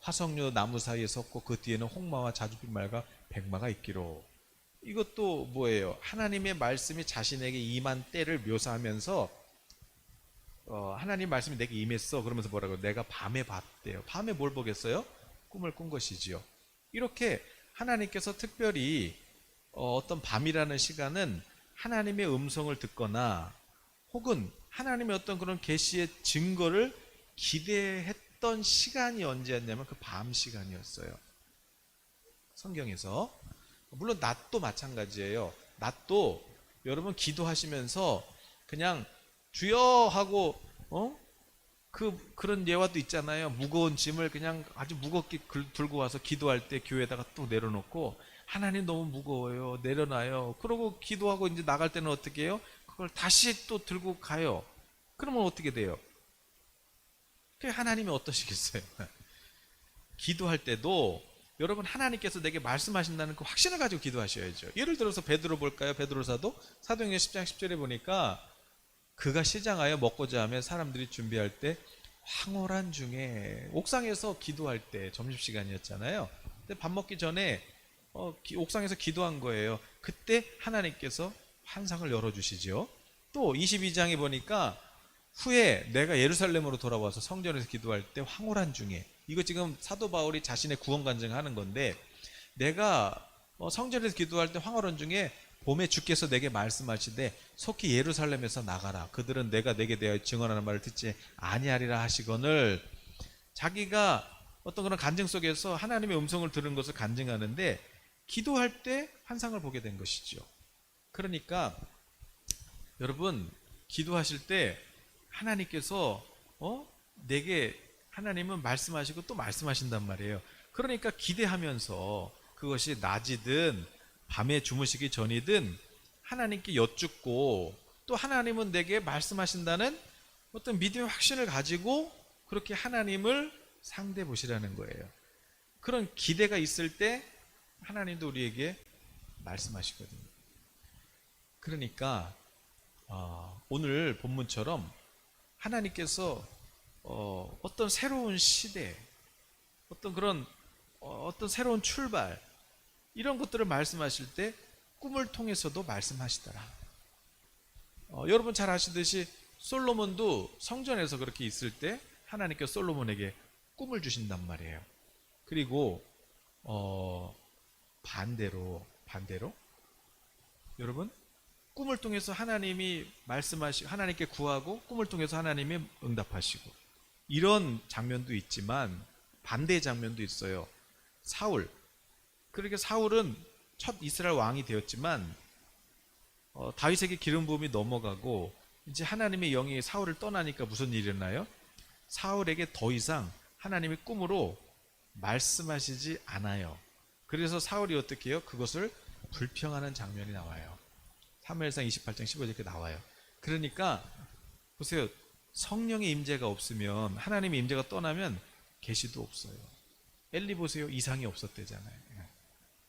화석류 나무 사이에 섰고 그 뒤에는 홍마와 자줏빛 말과 백마가 있기로. 이것도 뭐예요? 하나님의 말씀이 자신에게 임한 때를 묘사하면서 하나님 말씀이 내게 임했어. 그러면서 뭐라고? 내가 밤에 봤대요. 밤에 뭘 보겠어요? 꿈을 꾼 것이지요. 이렇게 하나님께서 특별히 어떤 밤이라는 시간은 하나님의 음성을 듣거나 혹은 하나님의 어떤 그런 계시의 증거를 기대했던 시간이 언제였냐면 그 밤 시간이었어요. 성경에서. 물론 낮도 마찬가지예요. 낮도 여러분 기도하시면서 그냥 주여 하고 그런 예화도 있잖아요. 무거운 짐을 그냥 아주 무겁게 들고 와서 기도할 때 교회에다가 또 내려놓고 하나님 너무 무거워요. 내려놔요. 그러고 기도하고 이제 나갈 때는 어떻게 해요? 그걸 다시 또 들고 가요. 그러면 어떻게 돼요? 하나님이 어떠시겠어요? 기도할 때도 여러분 하나님께서 내게 말씀하신다는 그 확신을 가지고 기도하셔야죠. 예를 들어서 베드로 볼까요? 베드로 사도행전 10장 10절에 보니까 그가 시장하여 먹고자 하며 사람들이 준비할 때 황홀한 중에 옥상에서 기도할 때 점심시간이었잖아요. 근데 밥 먹기 전에 옥상에서 기도한 거예요. 그때 하나님께서 환상을 열어주시죠. 또 22장에 보니까 후에 내가 예루살렘으로 돌아와서 성전에서 기도할 때 황홀한 중에, 이거 지금 사도 바울이 자신의 구원 간증하는 건데, 내가 성전에서 기도할 때 황홀한 중에 봄에 주께서 내게 말씀하시되 속히 예루살렘에서 나가라. 그들은 내가 내게 대하여 증언하는 말을 듣지 아니하리라 하시거늘. 자기가 어떤 그런 간증 속에서 하나님의 음성을 들은 것을 간증하는데 기도할 때 환상을 보게 된 것이죠. 그러니까 여러분 기도하실 때 하나님께서 내게 하나님은 말씀하시고 또 말씀하신단 말이에요. 그러니까 기대하면서 그것이 낮이든 밤에 주무시기 전이든 하나님께 여쭙고 또 하나님은 내게 말씀하신다는 어떤 믿음의 확신을 가지고 그렇게 하나님을 상대해 보시라는 거예요. 그런 기대가 있을 때 하나님도 우리에게 말씀하시거든요. 그러니까 오늘 본문처럼 하나님께서 어떤 새로운 시대, 어떤 그런 어떤 새로운 출발, 이런 것들을 말씀하실 때 꿈을 통해서도 말씀하시더라. 여러분 잘 아시듯이 솔로몬도 성전에서 그렇게 있을 때 하나님께서 솔로몬에게 꿈을 주신단 말이에요. 그리고 반대로 여러분 꿈을 통해서 하나님이 말씀하시고 하나님께 구하고 꿈을 통해서 하나님이 응답하시고 이런 장면도 있지만 반대의 장면도 있어요. 사울. 그러니까 사울은 첫 이스라엘 왕이 되었지만 다윗에게 기름 부음이 넘어가고 이제 하나님의 영이 사울을 떠나니까 무슨 일이 일어나요? 사울에게 더 이상 하나님의 꿈으로 말씀하시지 않아요. 그래서 사울이 어떻게 해요? 그것을 불평하는 장면이 나와요. 사무엘상 28장 15절 이렇게 나와요. 그러니까 보세요. 성령의 임재가 없으면 하나님의 임재가 떠나면 계시도 없어요. 엘리 보세요. 이상이 없었대잖아요.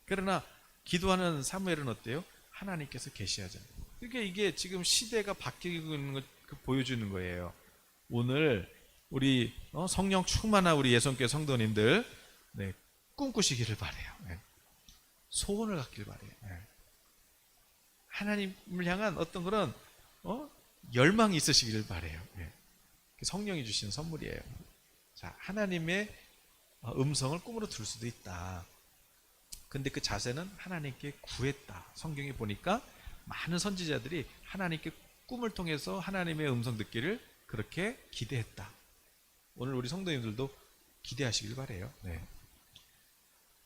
그러나 기도하는 사무엘은 어때요? 하나님께서 계시하잖아요. 그러니까 이게 지금 시대가 바뀌고 있는 걸 보여주는 거예요. 오늘 우리 성령 충만한 우리 예수님께 성도님들 네, 꿈꾸시기를 바래요. 네. 소원을 갖기를 바래요. 네. 하나님을 향한 어떤 그런 열망이 있으시기를 바래요. 네. 성령이 주시는 선물이에요. 자, 하나님의 음성을 꿈으로 들을 수도 있다. 근데 그 자세는 하나님께 구했다. 성경에 보니까 많은 선지자들이 하나님께 꿈을 통해서 하나님의 음성 듣기를 그렇게 기대했다. 오늘 우리 성도님들도 기대하시길 바래요. 네.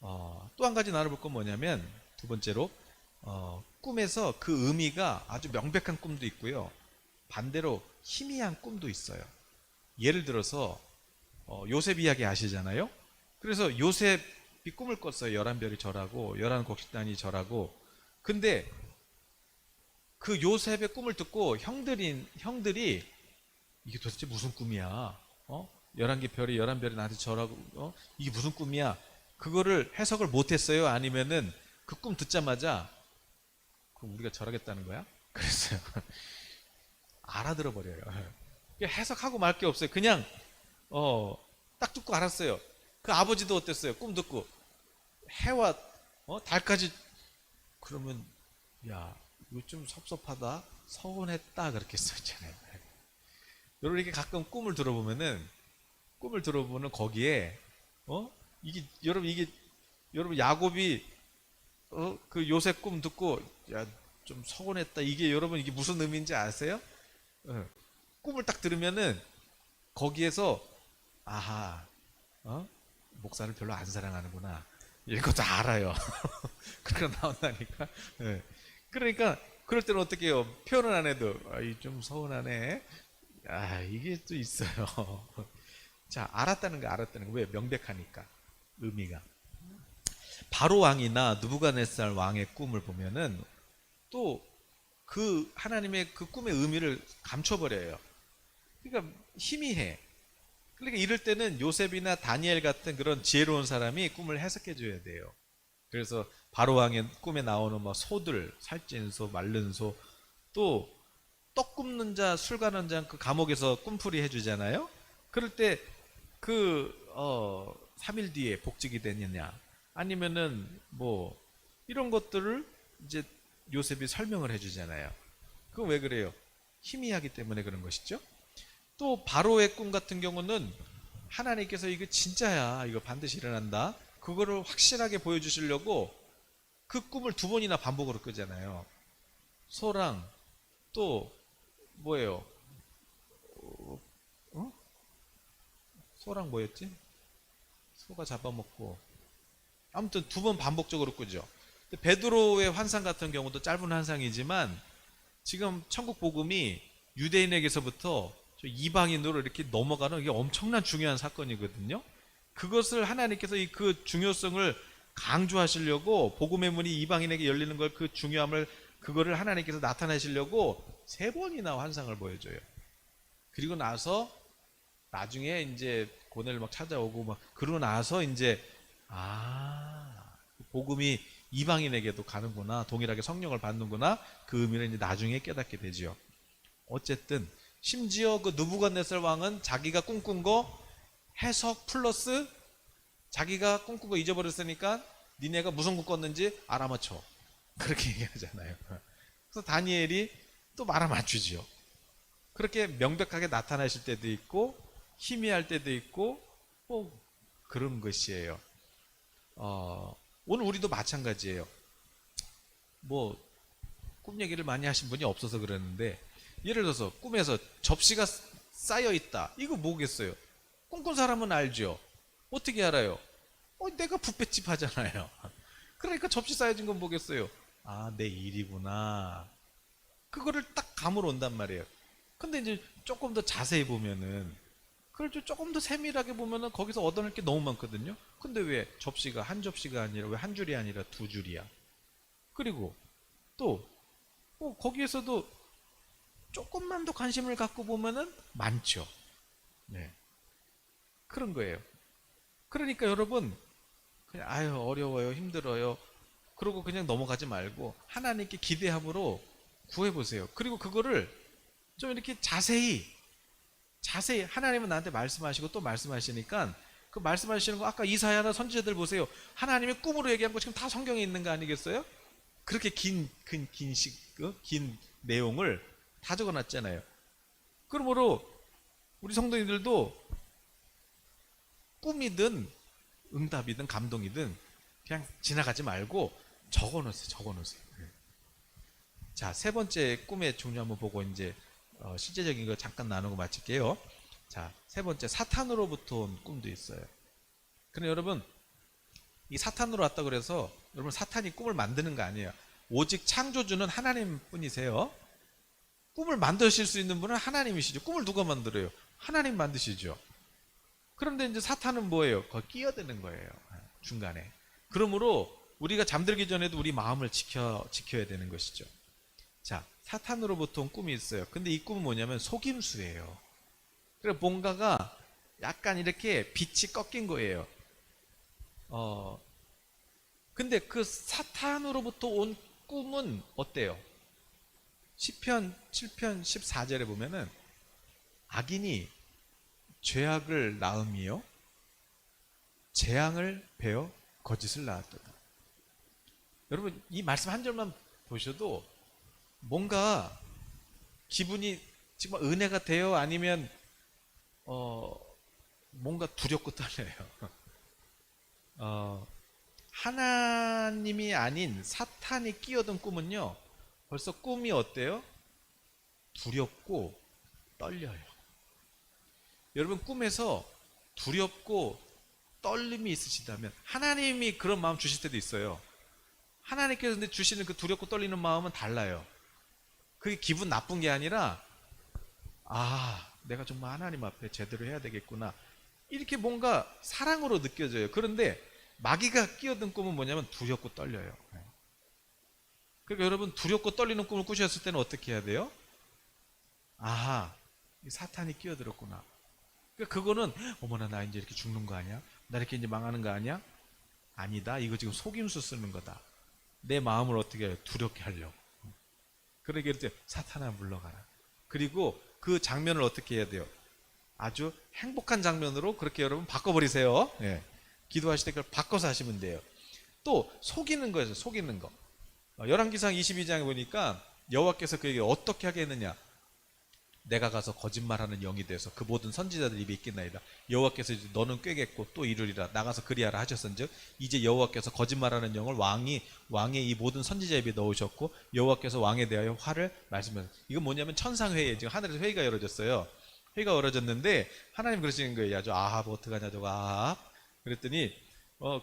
또 한 가지 나눠볼 건 뭐냐면 두 번째로 꿈에서 그 의미가 아주 명백한 꿈도 있고요. 반대로 희미한 꿈도 있어요. 예를 들어서 요셉 이야기 아시잖아요. 그래서 요셉이 꿈을 꿨어요. 11별이 절하고 11곡식단이 절하고. 근데 그 요셉의 꿈을 듣고 형들이 이게 도대체 무슨 꿈이야? 11개 별이 11별이 나한테 절하고 이게 무슨 꿈이야? 그거를 해석을 못했어요? 아니면은 그 꿈 듣자마자 그럼 우리가 절하겠다는 거야? 그랬어요. 알아들어 버려요. 해석하고 말 게 없어요. 그냥 딱 듣고 알았어요. 그 아버지도 어땠어요? 꿈 듣고 해와 달까지 그러면 야 이거 좀 섭섭하다 서운했다 그렇게 써있잖아요. 여러분 이렇게 가끔 꿈을 들어보면 거기에 여러분 야곱이 그 요셉 꿈 듣고 야 좀 서운했다 이게 여러분 이게 무슨 의미인지 아세요? 꿈을 딱 들으면은 거기에서 아하 목사를 별로 안 사랑하는구나 이런 것도 알아요. 그러니까 나온다니까. 그러니까 그럴 때는 어떻게 해요? 표현을 안 해도 좀 서운하네. 이게 또 있어요. 자, 알았다는 거. 왜? 명백하니까 의미가. 바로 왕이나 느부갓네살 왕의 꿈을 보면은 또 그 하나님의 그 꿈의 의미를 감춰버려요. 그러니까 희미해. 그러니까 이럴 때는 요셉이나 다니엘 같은 그런 지혜로운 사람이 꿈을 해석해 줘야 돼요. 그래서 바로 왕의 꿈에 나오는 소들, 살찐 소, 마른 소, 또 떡 굽는 자, 술 가는 자 그 감옥에서 꿈풀이 해주잖아요. 그럴 때 그 3일 뒤에 복직이 되느냐, 아니면은 이런 것들을 이제 요셉이 설명을 해주잖아요. 그건 왜 그래요? 희미하기 때문에 그런 것이죠. 또 바로의 꿈 같은 경우는 하나님께서 이거 진짜야, 이거 반드시 일어난다, 그거를 확실하게 보여주시려고 그 꿈을 2번이나 반복으로 끄잖아요. 소랑 또 뭐예요? 소랑 뭐였지? 소가 잡아먹고 아무튼 2번 반복적으로 끄죠. 베드로의 환상 같은 경우도 짧은 환상이지만 지금 천국 복음이 유대인에게서부터 이방인으로 이렇게 넘어가는 이게 엄청난 중요한 사건이거든요. 그것을 하나님께서 그 중요성을 강조하시려고 복음의 문이 이방인에게 열리는 걸 그 중요함을 그거를 하나님께서 나타내시려고 3번이나 환상을 보여줘요. 그리고 나서 나중에 이제 고넬을 막 찾아오고 그러고 나서 이제 복음이 이방인에게도 가는구나, 동일하게 성령을 받는구나, 그 의미를 이제 나중에 깨닫게 되죠. 어쨌든 심지어 그 느부갓네살 왕은 자기가 꿈꾼 거 해석 플러스 자기가 꿈꾼 거 잊어버렸으니까 니네가 무슨 꿈 꿨는지 알아맞혀, 그렇게 얘기하잖아요. 그래서 다니엘이 또 알아맞추죠. 그렇게 명백하게 나타나실 때도 있고 희미할 때도 있고 그런 것이에요. 오늘 우리도 마찬가지예요. 꿈 얘기를 많이 하신 분이 없어서 그러는데, 예를 들어서 꿈에서 접시가 쌓여 있다. 이거 뭐겠어요? 꿈꾼 사람은 알죠. 어떻게 알아요? 내가 붓배집 하잖아요. 그러니까 접시 쌓여진 건 뭐겠어요? 아, 내 일이구나. 그거를 딱 감으로 온단 말이에요. 근데 이제 조금 더 자세히 보면은, 그걸 조금 더 세밀하게 보면은 거기서 얻어낼 게 너무 많거든요. 근데 왜 접시가 한 접시가 아니라 왜 한 줄이 아니라 두 줄이야? 그리고 또 거기에서도 조금만 더 관심을 갖고 보면은 많죠. 네. 그런 거예요. 그러니까 여러분, 그냥 아유 어려워요, 힘들어요, 그러고 그냥 넘어가지 말고 하나님께 기대함으로 구해보세요. 그리고 그거를 좀 이렇게 자세히 하나님은 나한테 말씀하시고 또 말씀하시니까, 그 말씀하시는 거 아까 이사야나 선지자들 보세요. 하나님의 꿈으로 얘기한 거 지금 다 성경에 있는 거 아니겠어요? 그렇게 긴 내용을 다 적어놨잖아요. 그러므로 우리 성도님들도 꿈이든 응답이든 감동이든 그냥 지나가지 말고 적어놓으세요. 자, 세 번째 꿈의 종류 한번 보고 이제 실제적인 거 잠깐 나누고 마칠게요. 자, 세 번째, 사탄으로부터 온 꿈도 있어요. 그럼 여러분, 이 사탄으로 왔다 그래서 여러분 사탄이 꿈을 만드는 거 아니에요. 오직 창조주는 하나님 뿐이세요. 꿈을 만드실 수 있는 분은 하나님이시죠. 꿈을 누가 만들어요? 하나님 만드시죠. 그런데 이제 사탄은 뭐예요? 거기 끼어드는 거예요. 중간에. 그러므로 우리가 잠들기 전에도 우리 마음을 지켜야 되는 것이죠. 자, 사탄으로부터 온 꿈이 있어요. 근데 이 꿈은 뭐냐면 속임수예요. 그래서 뭔가가 약간 이렇게 빛이 꺾인 거예요. 근데 그 사탄으로부터 온 꿈은 어때요? 시편 7편 14절에 보면은 악인이 죄악을 낳음이요 재앙을 베어 거짓을 낳았도다. 여러분 이 말씀 한 절만 보셔도 뭔가 기분이 정말 은혜가 돼요? 아니면 뭔가 두렵고 떨려요? 하나님이 아닌 사탄이 끼어든 꿈은요, 벌써 꿈이 어때요? 두렵고 떨려요. 여러분 꿈에서 두렵고 떨림이 있으시다면 하나님이 그런 마음 주실 때도 있어요. 하나님께서 근데 주시는 그 두렵고 떨리는 마음은 달라요. 그게 기분 나쁜 게 아니라, 아, 내가 정말 하나님 앞에 제대로 해야 되겠구나, 이렇게 뭔가 사랑으로 느껴져요. 그런데 마귀가 끼어든 꿈은 뭐냐면 두렵고 떨려요. 그러니까 여러분 두렵고 떨리는 꿈을 꾸셨을 때는 어떻게 해야 돼요? 아하, 사탄이 끼어들었구나. 그러니까 그거는 어머나 나 이제 이렇게 죽는 거 아니야? 나 이렇게 이제 망하는 거 아니야? 아니다. 이거 지금 속임수 쓰는 거다. 내 마음을 어떻게 해요? 두렵게 하려고. 그러게 이럴 때 사탄아 물러가라. 그리고 그 장면을 어떻게 해야 돼요? 아주 행복한 장면으로 그렇게 여러분 바꿔버리세요. 예. 기도하실 때 그걸 바꿔서 하시면 돼요. 또 속이는 거예요. 속이는 거. 열왕기상 22장에 보니까 여호와께서 그에게 어떻게 하게 했느냐. 내가 가서 거짓말하는 영이 돼서 그 모든 선지자들 입에 있겠나이다. 여호와께서 이제 너는 꾀겠고 또 이르리라. 나가서 그리하라 하셨은즉 이제 여호와께서 거짓말하는 영을 왕의 이 모든 선지자 입에 넣으셨고 여호와께서 왕에 대하여 화를 말씀하셨어요. 이건 뭐냐면 천상회의에 지금 하늘에서 회의가 열어졌어요. 회의가 열어졌는데 하나님 그러시는 거예요. 아주 아합 어떡하냐 저거 아합. 그랬더니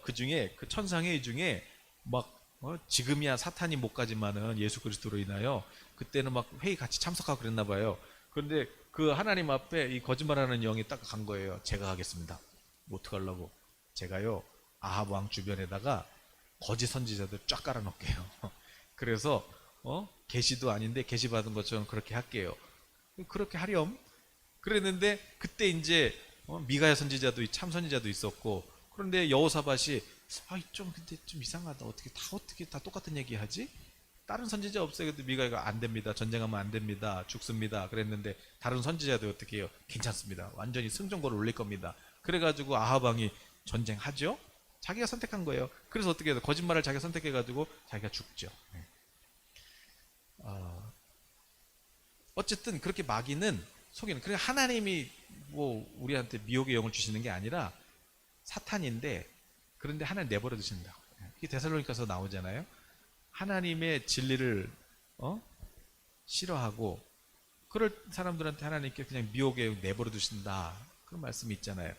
그 중에 그 천상회의 중에 막 지금이야 사탄이 못 가지만은 예수 그리스도로 인하여 그때는 막 회의 같이 참석하고 그랬나 봐요. 그런데 그 하나님 앞에 이 거짓말하는 영이 딱 간 거예요. 제가 하겠습니다. 뭐 어떡하려고? 제가요 아합 왕 주변에다가 거짓 선지자들 쫙 깔아놓을게요. 그래서 계시도 아닌데 계시 받은 것처럼 그렇게 할게요. 그렇게 하렴. 그랬는데 그때 이제 미가야 선지자도 참 선지자도 있었고, 그런데 여호사밧이 좀 근데 좀 이상하다. 어떻게 다 똑같은 얘기하지? 다른 선지자 없어요. 그래도 미가야가 안 됩니다. 전쟁하면 안 됩니다. 죽습니다. 그랬는데 다른 선지자도 어떻게 해요? 괜찮습니다. 완전히 승전거를 올릴 겁니다. 그래가지고 아합 왕이 전쟁하죠. 자기가 선택한 거예요. 그래서 어떻게 해요? 거짓말을 자기가 선택해가지고 자기가 죽죠. 어쨌든 그렇게 마귀는 속이는. 그러니까 하나님이 뭐 우리한테 미혹의 영을 주시는 게 아니라 사탄인데, 그런데 하나님 내버려 두신다. 이게 데살로니가서 나오잖아요. 하나님의 진리를 싫어하고 그럴 사람들한테 하나님께 그냥 미혹에 내버려 두신다. 그런 말씀이 있잖아요.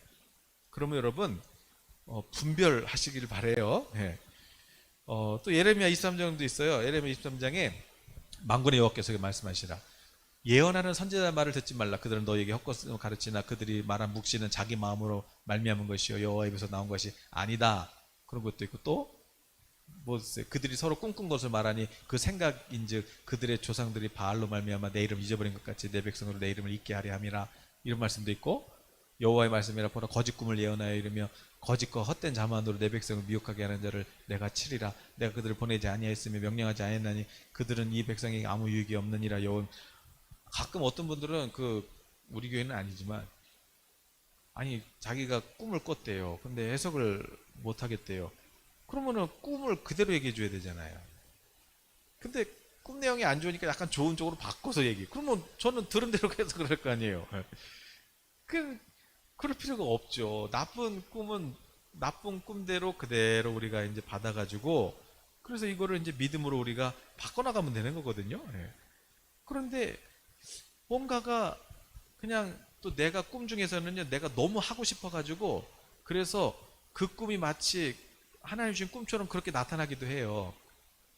그러면 여러분 분별하시길 바래요. 예. 또 예레미야 23장도 있어요. 예레미야 23장에 만군의 여호와께서 말씀하시라. 예언하는 선지자 말을 듣지 말라. 그들은 너에게 헛것을 가르치나 그들이 말한 묵시는 자기 마음으로 말미암은 것이요 여호와 입에서 나온 것이 아니다. 그런 것도 있고 또 그들이 서로 꿈꾼 것을 말하니 그 생각인즉 그들의 조상들이 바알로 말미암아 내 이름 잊어버린 것 같이 내 백성으로 내 이름을 잊게 하려 함이라. 이런 말씀도 있고 여호와의 말씀이라 보라 거짓 꿈을 예언하여 이르며 거짓과 헛된 자만으로 내 백성을 미혹하게 하는 자를 내가 치리라. 내가 그들을 보내지 아니하였으며 명령하지 아니하나니 그들은 이 백성에게 아무 유익이 없느니라. 여호와. 가끔 어떤 분들은 우리 교회는 아니지만 아니 자기가 꿈을 꿨대요. 근데 해석을 못 하겠대요. 그러면은 꿈을 그대로 얘기해 줘야 되잖아요. 근데 꿈 내용이 안 좋으니까 약간 좋은 쪽으로 바꿔서 얘기. 그러면 저는 들은 대로 계속 그럴 거 아니에요. 그럴 필요가 없죠. 나쁜 꿈은 나쁜 꿈대로 그대로 우리가 이제 받아가지고 그래서 이거를 이제 믿음으로 우리가 바꿔나가면 되는 거거든요. 그런데 뭔가가 그냥 또 내가 꿈 중에서는요, 내가 너무 하고 싶어가지고 그래서 그 꿈이 마치 하나님 주신 꿈처럼 그렇게 나타나기도 해요.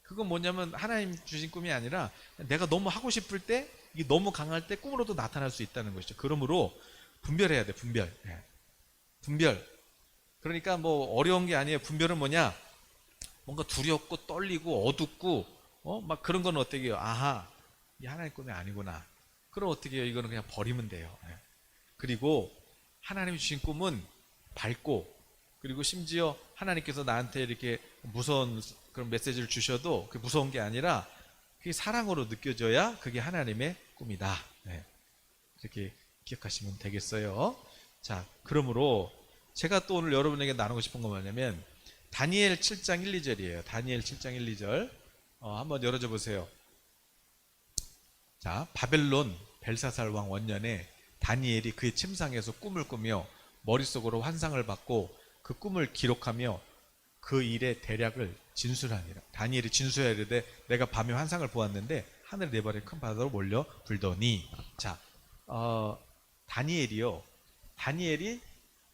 그건 뭐냐면 하나님 주신 꿈이 아니라 내가 너무 하고 싶을 때 이게 너무 강할 때 꿈으로도 나타날 수 있다는 것이죠. 그러므로 분별해야 돼. 분별. 분별. 그러니까 뭐 어려운 게 아니에요. 분별은 뭐냐? 뭔가 두렵고 떨리고 어둡고 막 그런 건 어떻게 해요? 아하, 이 하나님 꿈이 아니구나. 그럼 어떻게 해요? 이거는 그냥 버리면 돼요. 그리고 하나님이 주신 꿈은 밝고 그리고 심지어 하나님께서 나한테 이렇게 무서운 그런 메시지를 주셔도 그게 무서운 게 아니라 그게 사랑으로 느껴져야 그게 하나님의 꿈이다. 이렇게 기억하시면 되겠어요. 자, 그러므로 제가 또 오늘 여러분에게 나누고 싶은 건 뭐냐면 다니엘 7장 1, 2절이에요. 다니엘 7장 1, 2절 한번 열어줘 보세요. 자, 바벨론 벨사살 왕 원년에 다니엘이 그의 침상에서 꿈을 꾸며 머릿속으로 환상을 받고 그 꿈을 기록하며 그 일의 대략을 진술하니라. 다니엘이 진술하여 이르되 내가 밤에 환상을 보았는데 하늘 네 발에 큰 바다로 몰려 불더니. 자, 다니엘이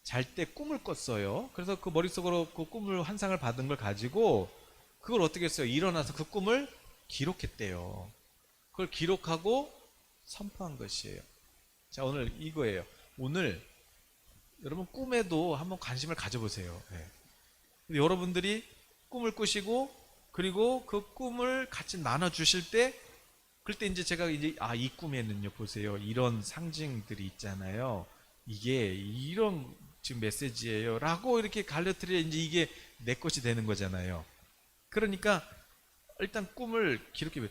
잘 때 꿈을 꿨어요. 그래서 그 머릿속으로 그 꿈을 환상을 받은 걸 가지고 그걸 어떻게 했어요? 일어나서 그 꿈을 기록했대요. 그걸 기록하고 선포한 것이에요. 자, 오늘 이거예요. 오늘 여러분 꿈에도 한번 관심을 가져보세요. 여러분들이 꿈을 꾸시고 그리고 그 꿈을 같이 나눠주실 때 그럴 때 이제 제가 이제 이 꿈에는요 보세요. 이런 상징들이 있잖아요. 이게 이런 지금 메시지예요. 라고 이렇게 갈려트려 이제 이게 내 것이 되는 거잖아요. 그러니까 일단 꿈을 기록해.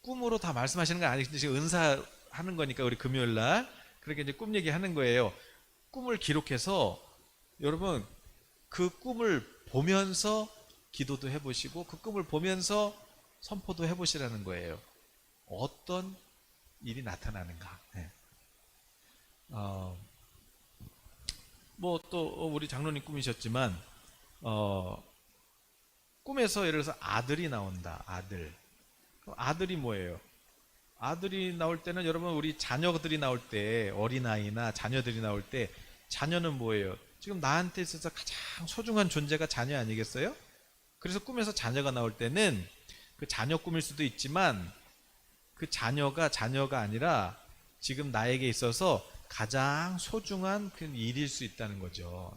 꿈으로 다 말씀하시는 건 아니고 지금 은사하는 거니까 우리 금요일 날 그렇게 이제 꿈 얘기하는 거예요. 꿈을 기록해서 여러분 그 꿈을 보면서 기도도 해보시고 그 꿈을 보면서 선포도 해보시라는 거예요. 어떤 일이 나타나는가. 뭐 또 우리 장로님 꿈이셨지만 꿈에서 예를 들어서 아들이 나온다. 아들이 뭐예요? 아들이 나올 때는 여러분 우리 자녀들이 나올 때 어린아이나 자녀들이 나올 때 자녀는 뭐예요? 지금 나한테 있어서 가장 소중한 존재가 자녀 아니겠어요? 그래서 꿈에서 자녀가 나올 때는 그 자녀 꿈일 수도 있지만 그 자녀가 아니라 지금 나에게 있어서 가장 소중한 그 일일 수 있다는 거죠.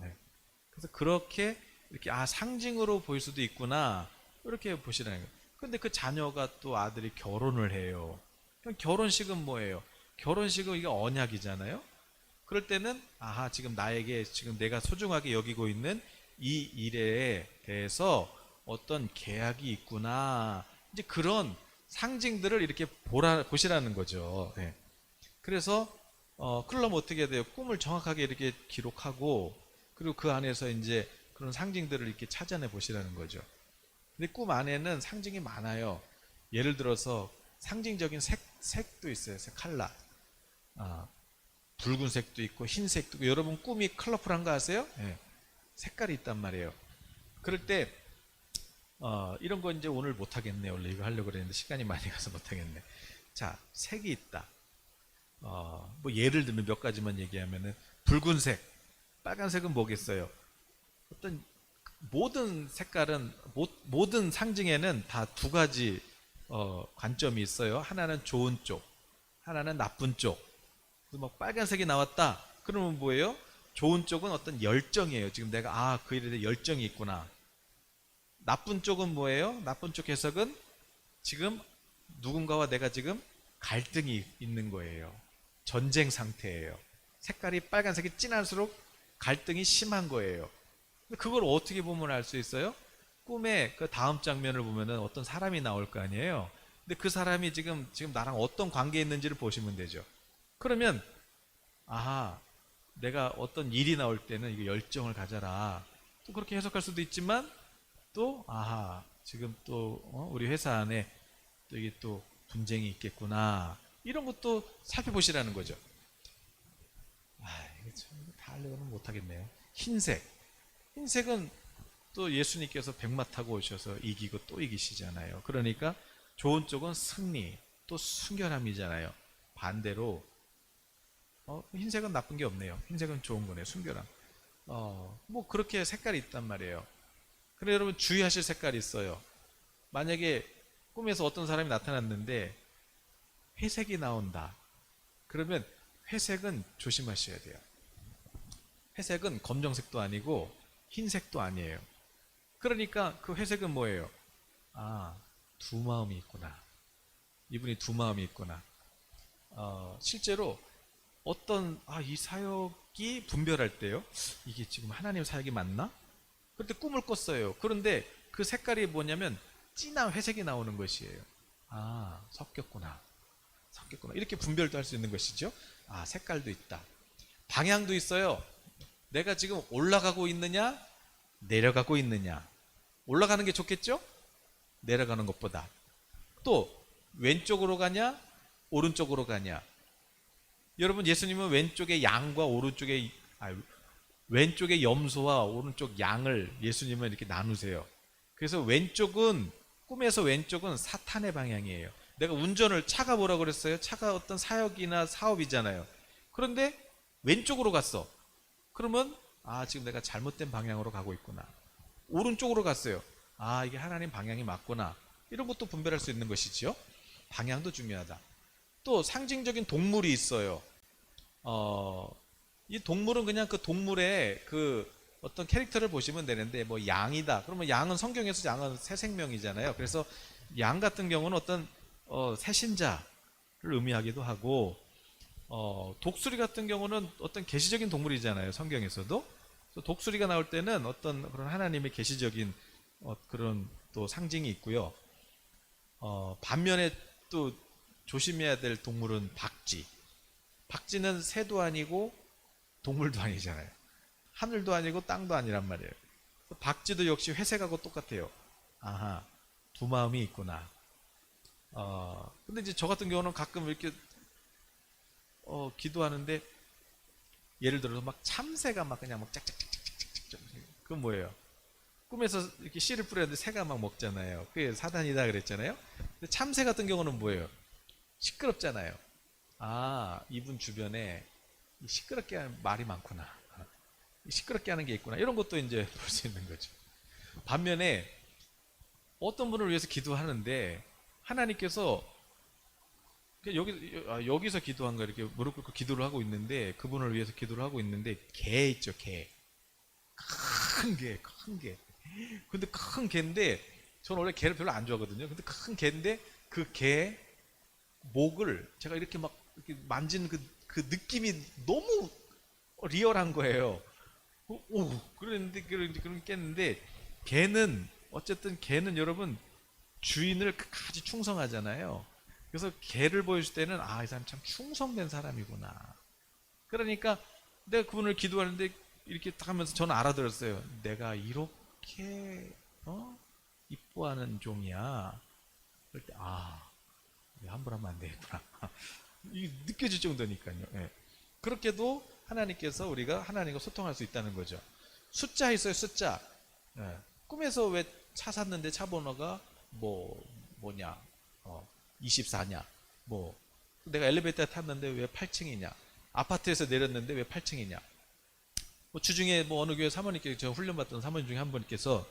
그래서 그렇게 이렇게 상징으로 보일 수도 있구나 이렇게 보시라는 거예요. 근데 그 자녀가 또 아들이 결혼을 해요. 그럼 결혼식은 뭐예요? 결혼식은 이게 언약이잖아요. 그럴 때는 지금 나에게 지금 내가 소중하게 여기고 있는 이 일에 대해서 어떤 계약이 있구나. 이제 그런 상징들을 이렇게 보시라는 거죠. 그래서 그러려면 어떻게 해야 돼요? 꿈을 정확하게 이렇게 기록하고 그리고 그 안에서 이제 그런 상징들을 이렇게 찾아내 보시라는 거죠. 근데 꿈 안에는 상징이 많아요. 예를 들어서 상징적인 색도 있어요. 컬러. 붉은색도 있고 흰색도 있고. 여러분 꿈이 컬러풀한 거 아세요? 색깔이 있단 말이에요. 그럴 때 이런 거 이제 오늘 못 하겠네. 원래 이거 하려고 그랬는데 시간이 많이 가서 못 하겠네. 자, 색이 있다. 뭐 예를 들면 몇 가지만 얘기하면은 붉은색, 빨간색은 뭐겠어요? 어떤 모든 색깔은 모든 상징에는 다 두 가지 관점이 있어요. 하나는 좋은 쪽, 하나는 나쁜 쪽. 그래서 막 빨간색이 나왔다. 그러면 뭐예요? 좋은 쪽은 어떤 열정이에요. 지금 내가 그 일에 대해 열정이 있구나. 나쁜 쪽은 뭐예요? 나쁜 쪽 해석은 지금 누군가와 내가 지금 갈등이 있는 거예요. 전쟁 상태예요. 색깔이 빨간색이 진할수록 갈등이 심한 거예요. 그걸 어떻게 보면 알 수 있어요? 꿈에 그 다음 장면을 보면은 어떤 사람이 나올 거 아니에요. 근데 그 사람이 지금 나랑 어떤 관계에 있는지를 보시면 되죠. 그러면 내가 어떤 일이 나올 때는 이거 열정을 가져라. 또 그렇게 해석할 수도 있지만 또 지금 또 우리 회사 안에 또 이게 또 분쟁이 있겠구나. 이런 것도 살펴보시라는 거죠. 이게 참 다 하려고는 못하겠네요. 흰색은 또 예수님께서 백마 타고 오셔서 이기고 또 이기시잖아요. 그러니까 좋은 쪽은 승리, 또 순결함이잖아요. 반대로 흰색은 나쁜 게 없네요. 흰색은 좋은 거네요. 순결함. 뭐 그렇게 색깔이 있단 말이에요. 그래 여러분 주의하실 색깔이 있어요. 만약에 꿈에서 어떤 사람이 나타났는데 회색이 나온다. 그러면 회색은 조심하셔야 돼요. 회색은 검정색도 아니고 흰색도 아니에요. 그러니까 그 회색은 뭐예요? 두 마음이 있구나. 이분이 두 마음이 있구나. 실제로 어떤 이 사역이 분별할 때요. 이게 지금 하나님 사역이 맞나? 그때 꿈을 꿨어요. 그런데 그 색깔이 뭐냐면 진한 회색이 나오는 것이에요. 섞였구나. 이렇게 분별도 할 수 있는 것이죠. 색깔도 있다. 방향도 있어요. 내가 지금 올라가고 있느냐, 내려가고 있느냐. 올라가는 게 좋겠죠? 내려가는 것보다. 또 왼쪽으로 가냐, 오른쪽으로 가냐. 여러분 예수님은 왼쪽에 양과 오른쪽에 왼쪽에 염소와 오른쪽 양을 예수님은 이렇게 나누세요. 그래서 왼쪽은 꿈에서 왼쪽은 사탄의 방향이에요. 내가 운전을 차가 뭐라고 그랬어요? 차가 어떤 사역이나 사업이잖아요. 그런데 왼쪽으로 갔어. 그러면 지금 내가 잘못된 방향으로 가고 있구나. 오른쪽으로 갔어요. 이게 하나님 방향이 맞구나. 이런 것도 분별할 수 있는 것이죠. 방향도 중요하다. 또 상징적인 동물이 있어요. 이 동물은 그냥 그 동물의 그 어떤 캐릭터를 보시면 되는데 뭐 양이다. 그러면 양은 성경에서 양은 새 생명이잖아요. 그래서 양 같은 경우는 어떤 새 신자를 의미하기도 하고 독수리 같은 경우는 어떤 계시적인 동물이잖아요. 성경에서도. 독수리가 나올 때는 어떤 그런 하나님의 계시적인 그런 또 상징이 있고요. 반면에 또 조심해야 될 동물은 박쥐. 박쥐는 새도 아니고 동물도 아니잖아요. 하늘도 아니고 땅도 아니란 말이에요. 박쥐도 역시 회색하고 똑같아요. 두 마음이 있구나. 근데 이제 저 같은 경우는 가끔 이렇게 기도하는데 예를 들어서 막 참새가 막 그냥 막 짝짝짝짝짝짝 그건 뭐예요? 꿈에서 이렇게 씨를 뿌렸는데 새가 막 먹잖아요. 그게 사단이다 그랬잖아요. 근데 참새 같은 경우는 뭐예요? 시끄럽잖아요. 이분 주변에 시끄럽게 하는 말이 많구나. 시끄럽게 하는 게 있구나. 이런 것도 이제 볼 수 있는 거죠. 반면에 어떤 분을 위해서 기도하는데 하나님께서 여기서 기도한 거 이렇게 무릎 꿇고 기도를 하고 있는데 그분을 위해서 기도를 하고 있는데 개 있죠, 개. 큰 개. 근데 큰 개인데 저는 원래 개를 별로 안 좋아하거든요. 근데 큰 개인데 그 개 목을 제가 이렇게 막 이렇게 만지는 그 느낌이 너무 리얼한 거예요. 그랬는데 그런 깼는데 어쨌든 개는 여러분 주인을 끝까지 충성하잖아요. 그래서 개를 보여줄 때는 이 사람 참 충성된 사람이구나. 그러니까 내가 그분을 기도하는데 이렇게 딱 하면서 저는 알아들었어요. 내가 이렇게 이뻐하는 종이야. 그럴 때 함부로 하면 안 되겠구나. 이게 느껴질 정도니까요. 예. 그렇게도 하나님께서 우리가 하나님과 소통할 수 있다는 거죠. 숫자 있어요, 숫자. 예. 꿈에서 왜 차 샀는데 차 번호가 뭐냐, 24냐, 뭐 내가 엘리베이터 탔는데 왜 8층이냐, 아파트에서 내렸는데 왜 8층이냐. 주중에 어느 교회 사모님께 저 훈련받던 사모님 중에 한 분께서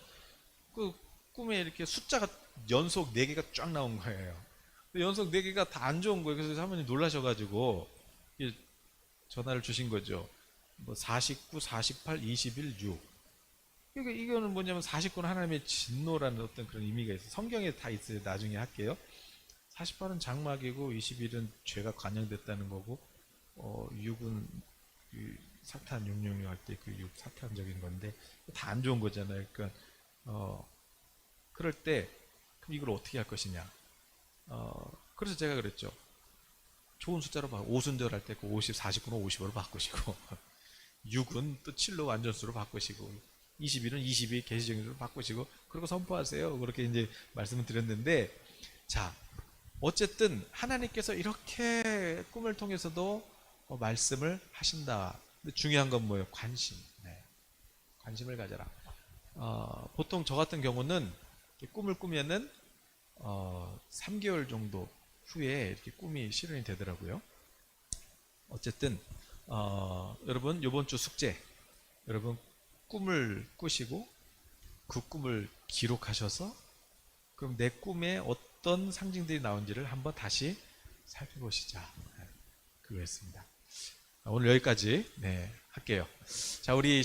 그 꿈에 이렇게 숫자가 연속 4개가 쫙 나온 거예요. 연속 4개가 다 안 좋은 거예요. 그래서 사모님 놀라셔가지고 전화를 주신 거죠. 49, 48, 21, 6. 그러니까 이거는 뭐냐면 49는 하나님의 진노라는 어떤 그런 의미가 있어요. 성경에 다 있어요. 나중에 할게요. 48은 장막이고 21은 죄가 관영됐다는 거고 6은 사탄 666 할 때 그 6 사탄적인 건데 다 안 좋은 거잖아요. 그러니까 그럴 때 그럼 이걸 어떻게 할 것이냐. 그래서 제가 그랬죠. 좋은 숫자로 오순절 할 때 그 50, 49는 50으로 바꾸시고 6은 또 7로 완전수로 바꾸시고 21은 22 계시적으로 바꾸시고 그리고 선포하세요. 그렇게 이제 말씀을 드렸는데, 자, 어쨌든 하나님께서 이렇게 꿈을 통해서도 말씀을 하신다. 근데 중요한 건 뭐예요? 관심. 네. 관심을 가져라. 보통 저 같은 경우는 꿈을 꾸면은 3개월 정도 후에 이렇게 꿈이 실현이 되더라고요. 어쨌든 여러분 이번 주 숙제, 여러분 꿈을 꾸시고 그 꿈을 기록하셔서 그럼 내 꿈에 어떤 상징들이 나온지를 한번 다시 살펴보시자. 그거였습니다. 오늘 여기까지 할게요. 자, 우리